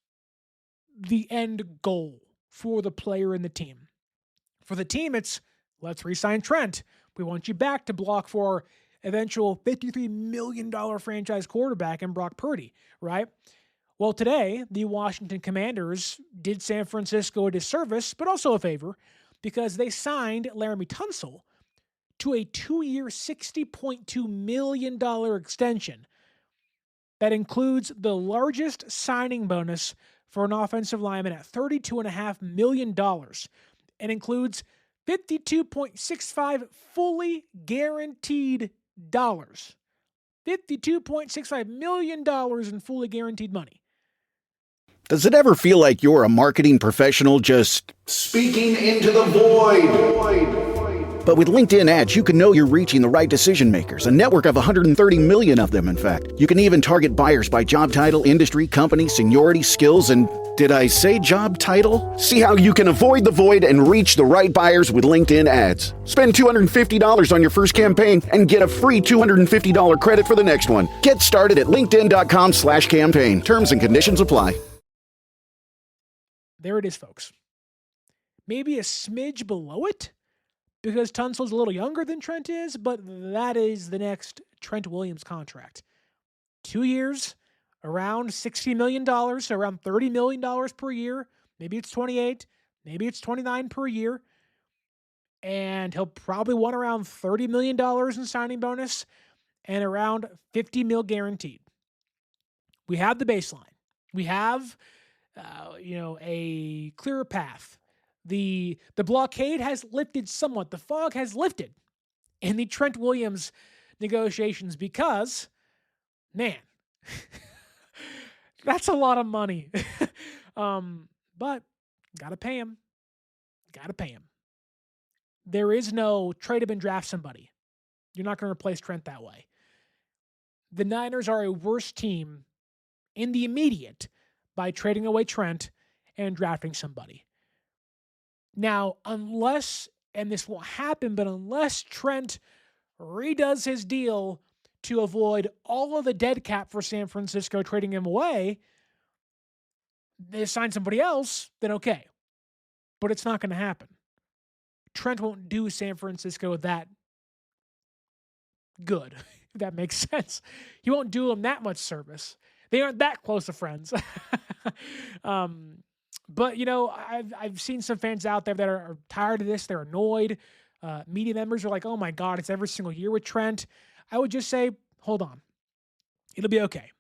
the end goal for the player and the team? For the team, it's let's re-sign Trent. We want you back to block for eventual $53 million franchise quarterback in Brock Purdy, right? Well, today, the Washington Commanders did San Francisco a disservice, but also a favor, because they signed Laramie Tunsil to a 2-year, $60.2 million extension that includes the largest signing bonus for an offensive lineman at $32.5 million and includes $52.65 fully guaranteed dollars. $52.65 million in fully guaranteed money. Does it ever feel like you're a marketing professional just speaking into the void? But with LinkedIn ads, you can know you're reaching the right decision makers, a network of 130 million of them, in fact. You can even target buyers by job title, industry, company, seniority, skills, and did I say job title? See how you can avoid the void and reach the right buyers with LinkedIn ads. Spend $250 on your first campaign and get a free $250 credit for the next one. Get started at linkedin.com/campaign. Terms and conditions apply. There it is, folks. Maybe a smidge below it, because Tunsil's a little younger than Trent is, but that is the next Trent Williams contract. 2 years, around $60 million, so around $30 million per year. Maybe it's 28, maybe it's 29 per year. And he'll probably want around $30 million in signing bonus and around $50 million guaranteed. We have the baseline. We have, a clearer path. The blockade has lifted somewhat. The fog has lifted in the Trent Williams negotiations because, man, that's a lot of money. But gotta pay him. There is no trade him and draft somebody. You're not going to replace Trent that way. The Niners are a worse team in the immediate by trading away Trent and drafting somebody. Now, unless, and this won't happen, but unless Trent redoes his deal to avoid all of the dead cap for San Francisco trading him away, they sign somebody else, then okay. But it's not going to happen. Trent won't do San Francisco that good, if that makes sense. He won't do them that much service. They aren't that close of friends. But, I've seen some fans out there that are tired of this. They're annoyed. Media members are like, oh, my God, it's every single year with Trent. I would just say, hold on. It'll be okay.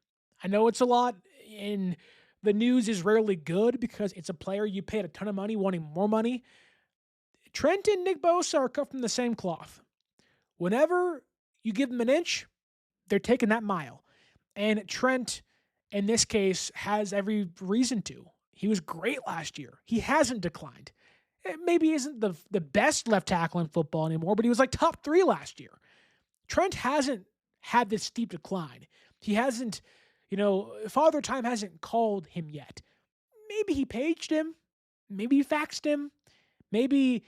I know it's a lot, and the news is rarely good because it's a player you paid a ton of money wanting more money. Trent and Nick Bosa are cut from the same cloth. Whenever you give them an inch, they're taking that mile. And Trent, in this case, has every reason to. He was great last year. He hasn't declined. Maybe he isn't the best left tackle in football anymore, but he was like top 3 last year. Trent hasn't had this steep decline. He hasn't, Father Time hasn't called him yet. Maybe he paged him. Maybe he faxed him. Maybe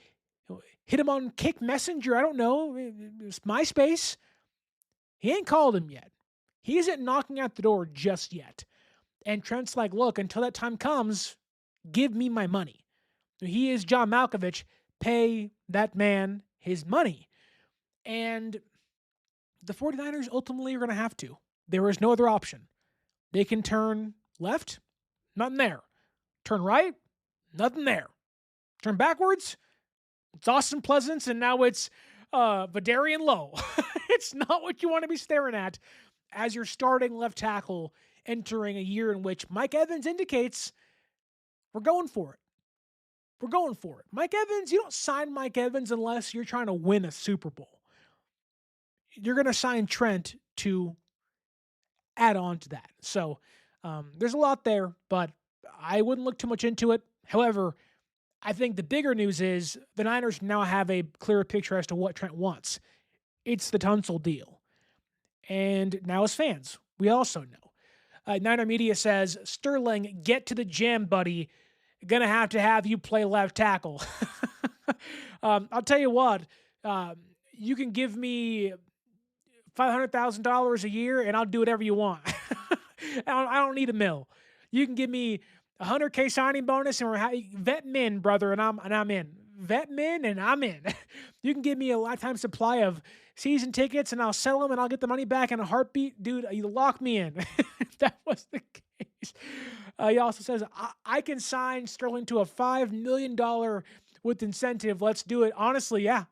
hit him on Kick Messenger. I don't know. It's MySpace. He ain't called him yet. He isn't knocking at the door just yet. And Trent's like, look, until that time comes, give me my money. He is John Malkovich. Pay that man his money. And the 49ers ultimately are going to have to. There is no other option. They can turn left, nothing there. Turn right, nothing there. Turn backwards, it's Austin Pleasance, and now it's VeDarian Lowe. It's not what you want to be staring at as your starting left tackle entering a year in which Mike Evans indicates we're going for it. We're going for it. Mike Evans, you don't sign Mike Evans unless you're trying to win a Super Bowl. You're going to sign Trent to add on to that. So there's a lot there, but I wouldn't look too much into it. However, I think the bigger news is the Niners now have a clearer picture as to what Trent wants. It's the Tunsil deal. And now as fans, we also know. Niner Media says, Sterling, get to the gym, buddy. Gonna have you play left tackle. I'll tell you what, you can give me $500,000 a year and I'll do whatever you want. I don't need a mill. You can give me $100K signing bonus and we're vet min, brother, and I'm in. Vet min and I'm in. You can give me a lifetime supply of season tickets and I'll sell them and I'll get the money back in a heartbeat. Dude, you lock me in. If that was the case. He also says, I can sign Sterling to a $5 million with incentive. Let's do it. Honestly, yeah.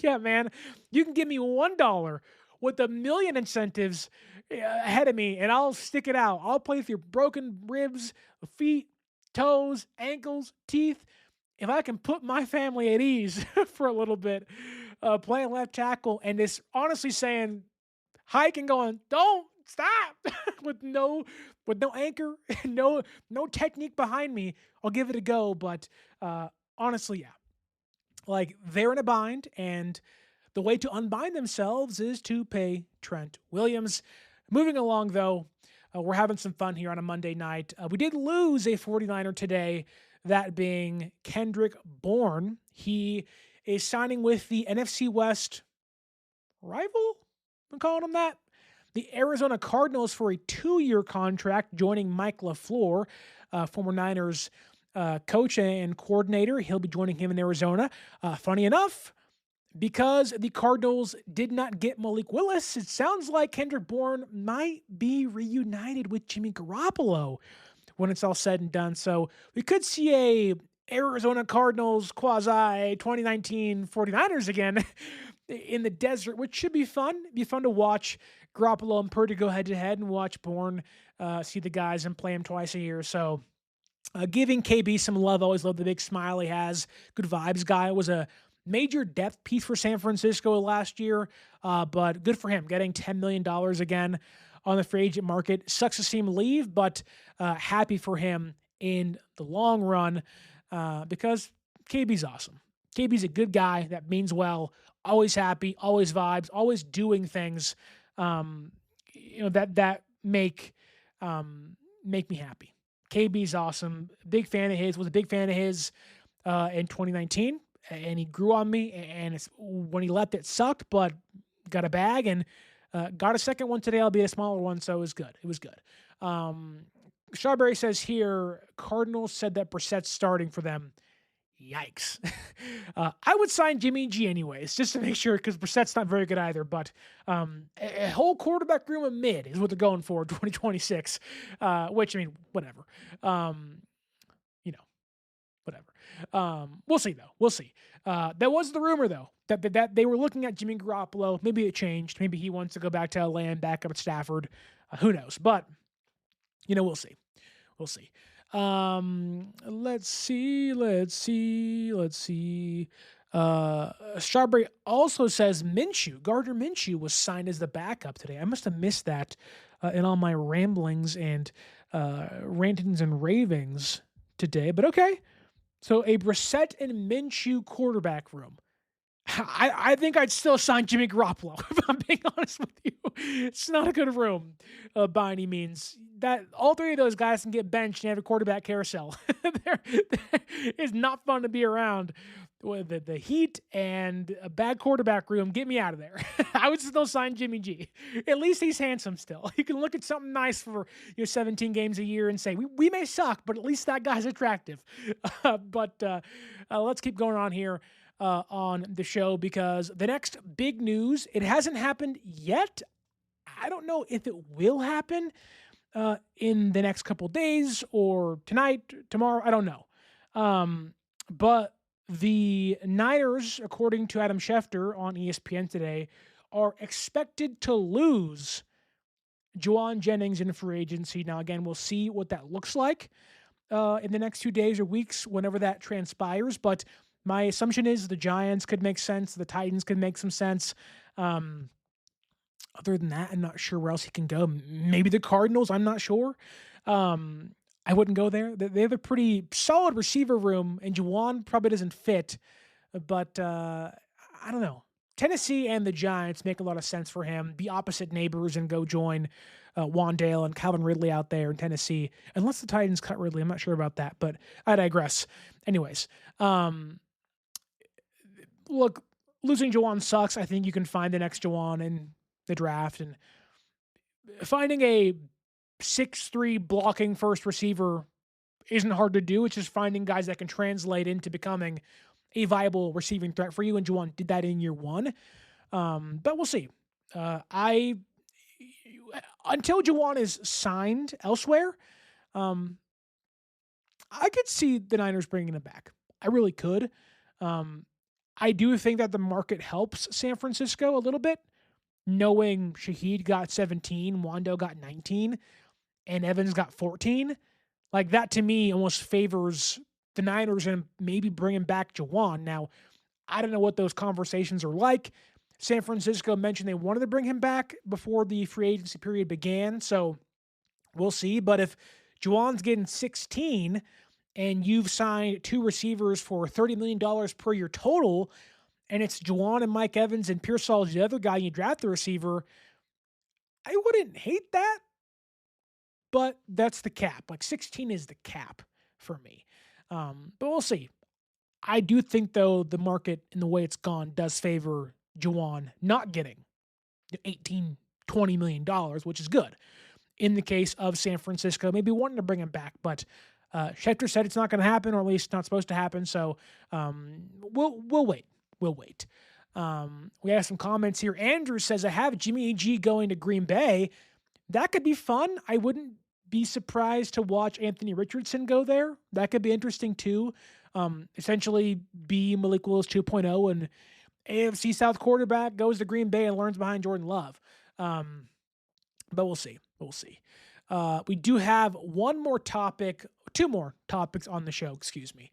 Yeah, man. You can give me $1 with $1 million incentives ahead of me, and I'll stick it out. I'll play with your broken ribs, feet, toes, ankles, teeth. If I can put my family at ease for a little bit, playing left tackle, and this honestly saying, hike and going, don't stop, with no anchor, no technique behind me, I'll give it a go. But honestly, yeah. Like, they're in a bind, and the way to unbind themselves is to pay Trent Williams. Moving along, though, we're having some fun here on a Monday night. We did lose a 49er today, that being Kendrick Bourne. He is signing with the NFC West rival, I'm calling him that, the Arizona Cardinals, for a 2-year contract, joining Mike LaFleur, former Niners coach and coordinator. He'll be joining him in Arizona. Funny enough, because the Cardinals did not get Malik Willis, it sounds like Kendrick Bourne might be reunited with Jimmy Garoppolo when it's all said and done. So we could see a Arizona Cardinals quasi 2019 49ers again in the desert, which should be fun. It'd be fun to watch Garoppolo and Purdy go head-to-head and watch Bourne see the guys and play him twice a year. So giving KB some love. Always love the big smile he has. Good vibes guy. Was a major depth piece for San Francisco last year, but good for him getting $10 million again on the free agent market. Sucks to see him leave, but happy for him in the long run because KB's awesome. KB's a good guy that means well, always happy, always vibes, always doing things that make me happy. KB's awesome. Big fan of his. Was a big fan of his in 2019, and he grew on me. And when he left, it sucked, but got a bag and got a second one today. Albeit a smaller one, so it was good. It was good. Strawberry says here, Cardinals said that Brissett's starting for them. Yikes. I would sign Jimmy G anyways, just to make sure, because Brissett's not very good either. But a whole quarterback room of mid is what they're going for 2026, which, I mean, whatever. Whatever. We'll see, though. We'll see. That was the rumor, though, that they were looking at Jimmy Garoppolo. Maybe it changed. Maybe he wants to go back to LA and back up at Stafford. Who knows? But, we'll see. We'll see. Let's see. Strawberry also says Gardner Minshew was signed as the backup today. I must have missed that in all my ramblings and rantings and ravings today, but okay. So a Brissett and Minshew quarterback room. I think I'd still sign Jimmy Garoppolo, if I'm being honest with you. It's not a good room by any means. That all three of those guys can get benched and have a quarterback carousel. It's not fun to be around with the heat and a bad quarterback room. Get me out of there. I would still sign Jimmy G. At least he's handsome still. You can look at something nice for 17 games a year and say, we may suck, but at least that guy's attractive. But let's keep going on here. On the show, because the next big news, it hasn't happened yet. I don't know if it will happen. in the next couple days or tonight, tomorrow. I don't know. But the Niners, according to Adam Schefter on ESPN today, are expected to lose Juwan Jennings in free agency. Now, again, we'll see what that looks like in the next 2 days or weeks, whenever that transpires. But my assumption is the Giants could make sense. The Titans could make some sense. Other than that, I'm not sure where else he can go. Maybe the Cardinals. I'm not sure. I wouldn't go there. They have a pretty solid receiver room, and Juwan probably doesn't fit. But I don't know. Tennessee and the Giants make a lot of sense for him. Be opposite neighbors and go join Wandale and Calvin Ridley out there in Tennessee. Unless the Titans cut Ridley. I'm not sure about that, but I digress. Anyways, look, losing Juwan sucks. I think you can find the next Juwan in the draft, and finding a 6'3" blocking first receiver isn't hard to do. It's just finding guys that can translate into becoming a viable receiving threat for you, and Juwan did that in year one. But we'll see. Until Juwan is signed elsewhere, I could see the Niners bringing him back. I really could. I do think that the market helps San Francisco a little bit, knowing Shaheed got 17, Wando got 19, and Evans got 14. Like, that to me almost favors the Niners and maybe bringing back Juwan. Now, I don't know what those conversations are like. San Francisco mentioned they wanted to bring him back before the free agency period began, so we'll see. But if Juwan's getting 16 and you've signed 2 receivers for $30 million per year total, and it's Juwan and Mike Evans and Pearsall's the other guy, you draft the receiver, I wouldn't hate that, but that's the cap. Like, 16 is the cap for me. But we'll see. I do think, though, the market and the way it's gone does favor Juwan not getting $18, $20 million, which is good. In the case of San Francisco, maybe wanting to bring him back, but Schefter said it's not going to happen, or at least not supposed to happen, so we'll wait. We'll wait. We have some comments here. Andrew says, I have Jimmy G going to Green Bay. That could be fun. I wouldn't be surprised to watch Anthony Richardson go there. That could be interesting too. Essentially be Malik Willis 2.0, and AFC South quarterback goes to Green Bay and learns behind Jordan Love. But we'll see. We'll see. We do have two more topics on the show, excuse me.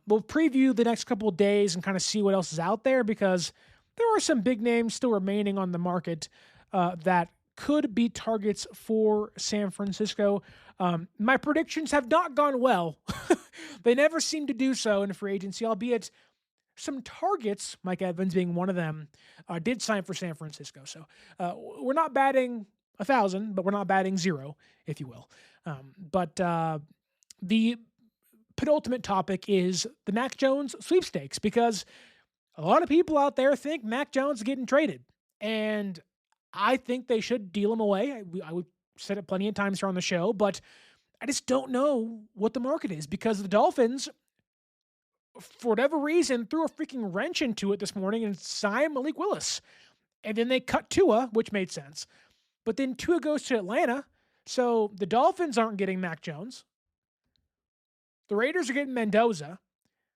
We'll preview the next couple of days and kind of see what else is out there, because there are some big names still remaining on the market that could be targets for San Francisco. My predictions have not gone well. They never seem to do so in free agency, albeit some targets, Mike Evans being one of them, did sign for San Francisco. So we're not batting 1,000, but we're not batting 0, if you will. But the penultimate topic is the Mac Jones sweepstakes, because a lot of people out there think Mac Jones is getting traded, and I think they should deal him away. I would said it plenty of times here on the show, but I just don't know what the market is, because the Dolphins, for whatever reason, threw a freaking wrench into it this morning and signed Malik Willis. And then they cut Tua, which made sense. But then Tua goes to Atlanta, so the Dolphins aren't getting Mac Jones. The Raiders are getting Mendoza.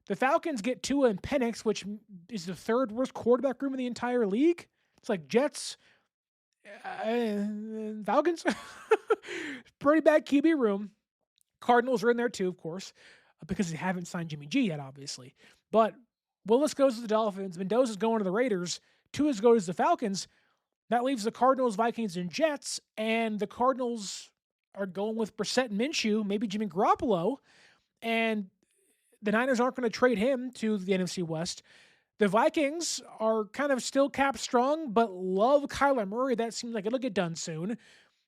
The Falcons get Tua and Penix, which is the 3rd worst quarterback room in the entire league. It's like Jets, Falcons. Pretty bad QB room. Cardinals are in there too, of course, because they haven't signed Jimmy G yet, obviously. But Willis goes to the Dolphins. Mendoza's going to the Raiders. Tua's goes to the Falcons. That leaves the Cardinals, Vikings, and Jets. And the Cardinals are going with Brissett and Minshew, maybe Jimmy Garoppolo. And the Niners aren't going to trade him to the NFC West. The Vikings are kind of still cap strong, but love Kyler Murray. That seems like it'll get done soon.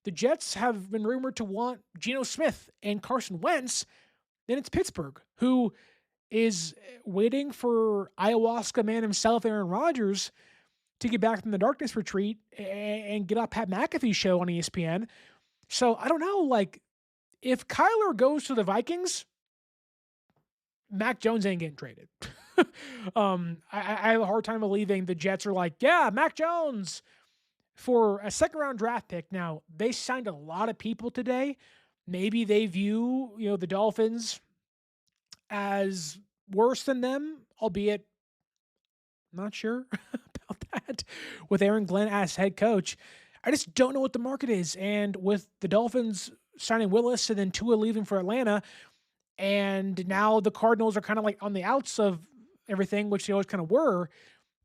The Jets have been rumored to want Geno Smith and Carson Wentz. Then it's Pittsburgh, who is waiting for ayahuasca man himself, Aaron Rodgers, to get back from the darkness retreat and get on Pat McAfee's show on ESPN. So I don't know, like, if Kyler goes to the Vikings, Mac Jones ain't getting traded. I have a hard time believing the Jets are like, yeah, Mac Jones, for a second-round draft pick. Now, they signed a lot of people today. Maybe they view, the Dolphins as worse than them, albeit not sure about that with Aaron Glenn as head coach. I just don't know what the market is. And with the Dolphins signing Willis and then Tua leaving for Atlanta, and now the Cardinals are kind of like on the outs of everything, which they always kind of were,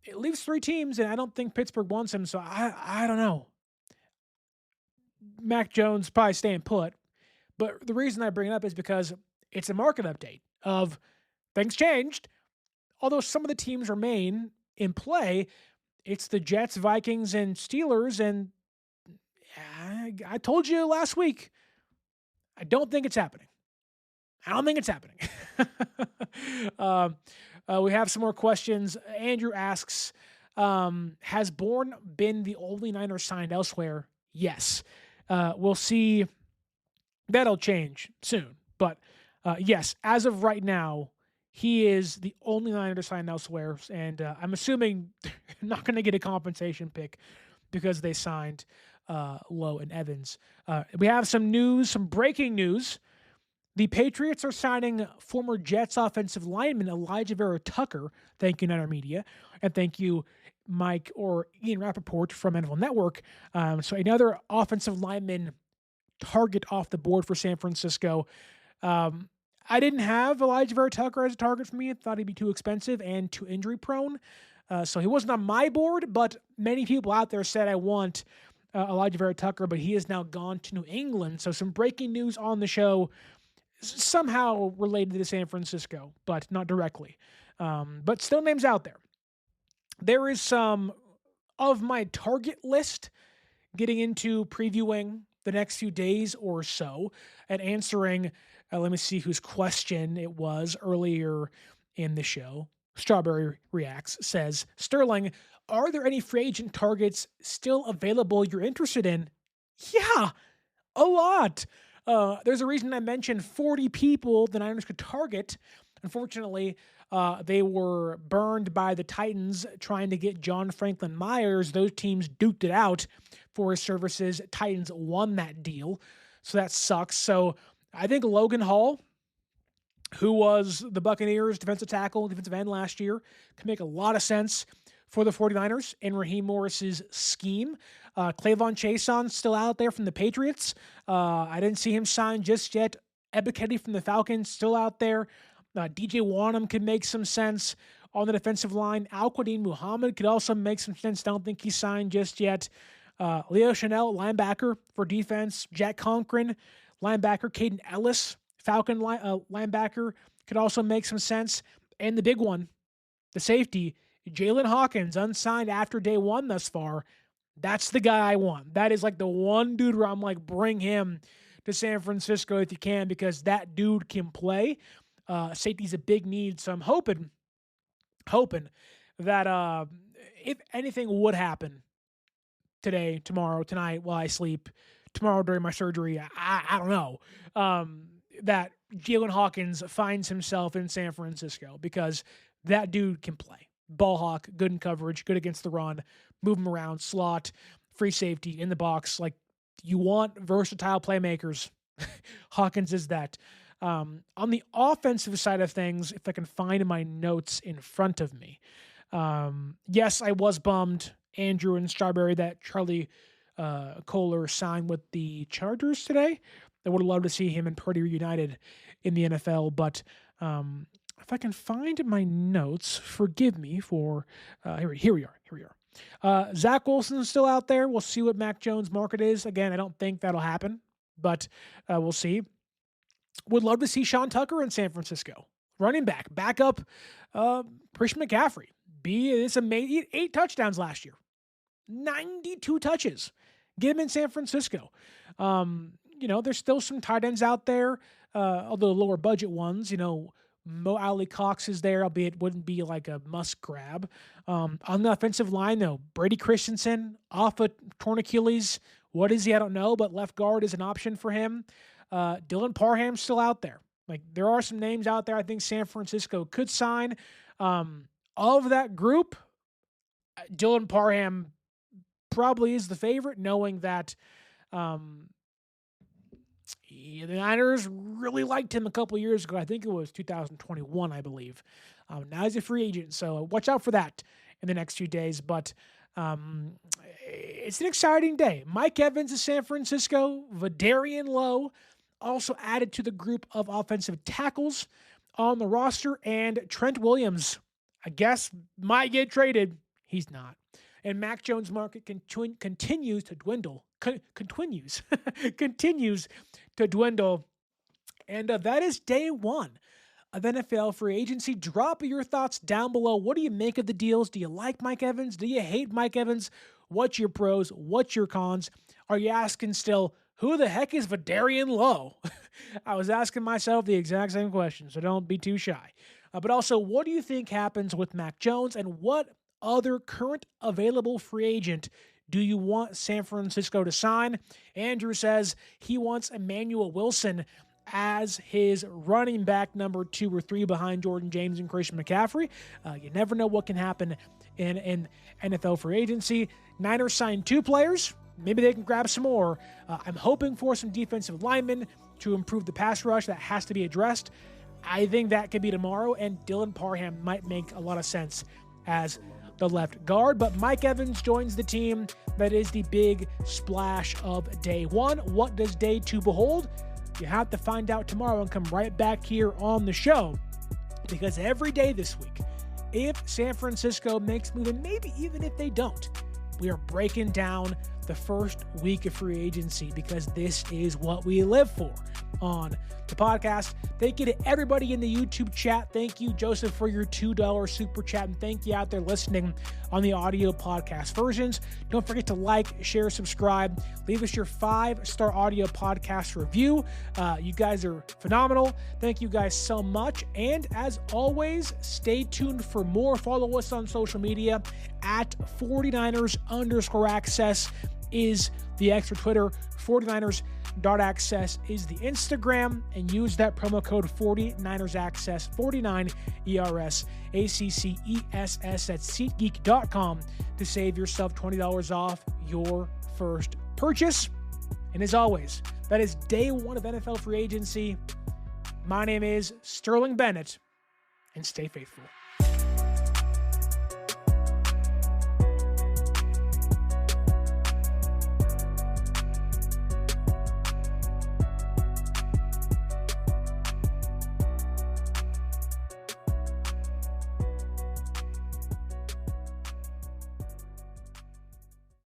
it leaves 3 teams, and I don't think Pittsburgh wants him, so I don't know. Mac Jones probably staying put. But the reason I bring it up is because it's a market update of things changed. Although some of the teams remain in play, it's the Jets, Vikings, and Steelers. And I told you last week, I don't think it's happening. I don't think it's happening. We have some more questions. Andrew asks, has Bourne been the only Niner signed elsewhere? Yes. We'll see. That'll change soon. But yes, as of right now, he is the only Niner signed elsewhere. And I'm assuming they're not going to get a compensation pick because they signed Lowe and Evans. We have some news, some breaking news. The Patriots are signing former Jets offensive lineman Elijah Vera Tucker. Thank you, Niner Media. And thank you, Mike or Ian Rappaport from NFL Network. So another offensive lineman target off the board for San Francisco. I didn't have Elijah Vera Tucker as a target for me. I thought he'd be too expensive and too injury prone. So he wasn't on my board, but many people out there said I want Elijah Vera Tucker, but he has now gone to New England. So some breaking news on the show, somehow related to San Francisco, but not directly. But still names out there. There is some of my target list getting into previewing the next few days or so and answering, let me see whose question it was earlier in the show. Strawberry Reacts says, Sterling, are there any free agent targets still available you're interested in? Yeah, a lot. There's a reason I mentioned 40 people the Niners could target. Unfortunately, they were burned by the Titans trying to get John Franklin Myers. Those teams duked it out for his services. Titans won that deal, so that sucks. So I think Logan Hall, who was the Buccaneers' defensive tackle, defensive end last year, can make a lot of sense for the 49ers and Raheem Morris's scheme. Clavon Chaisson still out there from the Patriots. I didn't see him sign just yet. Ebiketie from the Falcons still out there. DJ Wanham could make some sense on the defensive line. Al-Quadin Muhammad could also make some sense. Don't think he's signed just yet. Leo Chanel, linebacker for defense. Jack Conklin, linebacker. Caden Ellis, Falcon linebacker, could also make some sense. And the big one, the safety, Jalen Hawkins, unsigned after day one thus far. That's the guy I want. That is like the one dude where I'm like, bring him to San Francisco if you can, because that dude can play. Safety's a big need, so I'm hoping that if anything would happen today, tomorrow, tonight, while I sleep, tomorrow during my surgery, I don't know, that Jalen Hawkins finds himself in San Francisco, because that dude can play. Ball hawk, good in coverage, good against the run, move him around, slot, free safety, in the box. Like, you want versatile playmakers. Hawkins is that. On the offensive side of things, if I can find my notes in front of me, yes, I was bummed, Andrew and Strawberry, that Charlie Kohler signed with the Chargers today. I would have loved to see him and Purdy reunited in the NFL, but if I can find my notes, forgive me for here we are. Zach Wilson's still out there. We'll see what Mac Jones' market is. Again, I don't think that'll happen, but we'll see. Would love to see Sean Tucker in San Francisco. Running back, backup, Christian McCaffrey. It's amazing. 8 touchdowns last year. 92 touches. Get him in San Francisco. There's still some tight ends out there, although lower budget ones. Mo Alley Cox is there, albeit wouldn't be like a must grab. On the offensive line, though, Brady Christensen off a torn Achilles. What is he? I don't know, but left guard is an option for him. Dylan Parham's still out there. Like, there are some names out there I think San Francisco could sign. Of that group, Dylan Parham probably is the favorite, knowing that the Niners really liked him a couple years ago. I think it was 2021, I believe. Now he's a free agent, so watch out for that in the next few days. But it's an exciting day. Mike Evans is San Francisco. VeDarian Lowe also added to the group of offensive tackles on the roster. And Trent Williams, I guess, might get traded. He's not. And Mac Jones' market continues to dwindle. Continues to dwindle. And that is day one of NFL free agency. Drop your thoughts down below. What do you make of the deals? Do you like Mike Evans? Do you hate Mike Evans? What's your pros? What's your cons? Are you asking still, who the heck is VeDarian Lowe? I was asking myself the exact same question, so don't be too shy. But also, what do you think happens with Mac Jones, and what other current available free agent do you want San Francisco to sign? Andrew says he wants Emmanuel Wilson as his running back number 2 or 3 behind Jordan James and Christian McCaffrey. You never know what can happen in NFL free agency. Niners signed 2 players. Maybe they can grab some more. I'm hoping for some defensive linemen to improve the pass rush. That has to be addressed. I think that could be tomorrow, and Dylan Parham might make a lot of sense as the left guard. But Mike Evans joins the team. That is the big splash of day one. What does day 2 behold? You have to find out tomorrow and come right back here on the show, because every day this week, if San Francisco makes move, and maybe even if they don't, we are breaking down the first week of free agency, because this is what we live for on the podcast. Thank you to everybody in the YouTube chat. Thank you, Joseph, for your $2 super chat. And thank you out there listening on the audio podcast versions. Don't forget to like, share, subscribe. Leave us your 5-star audio podcast review. You guys are phenomenal. Thank you guys so much. And as always, stay tuned for more. Follow us on social media at 49ers_access is the extra Twitter. 49ers.access is the Instagram, and use that promo code 49ersaccess, 49ERSACCESS at SeatGeek.com to save yourself $20 off your first purchase. And as always, that is day 1 of NFL free agency. My name is Sterling Bennett, and stay faithful.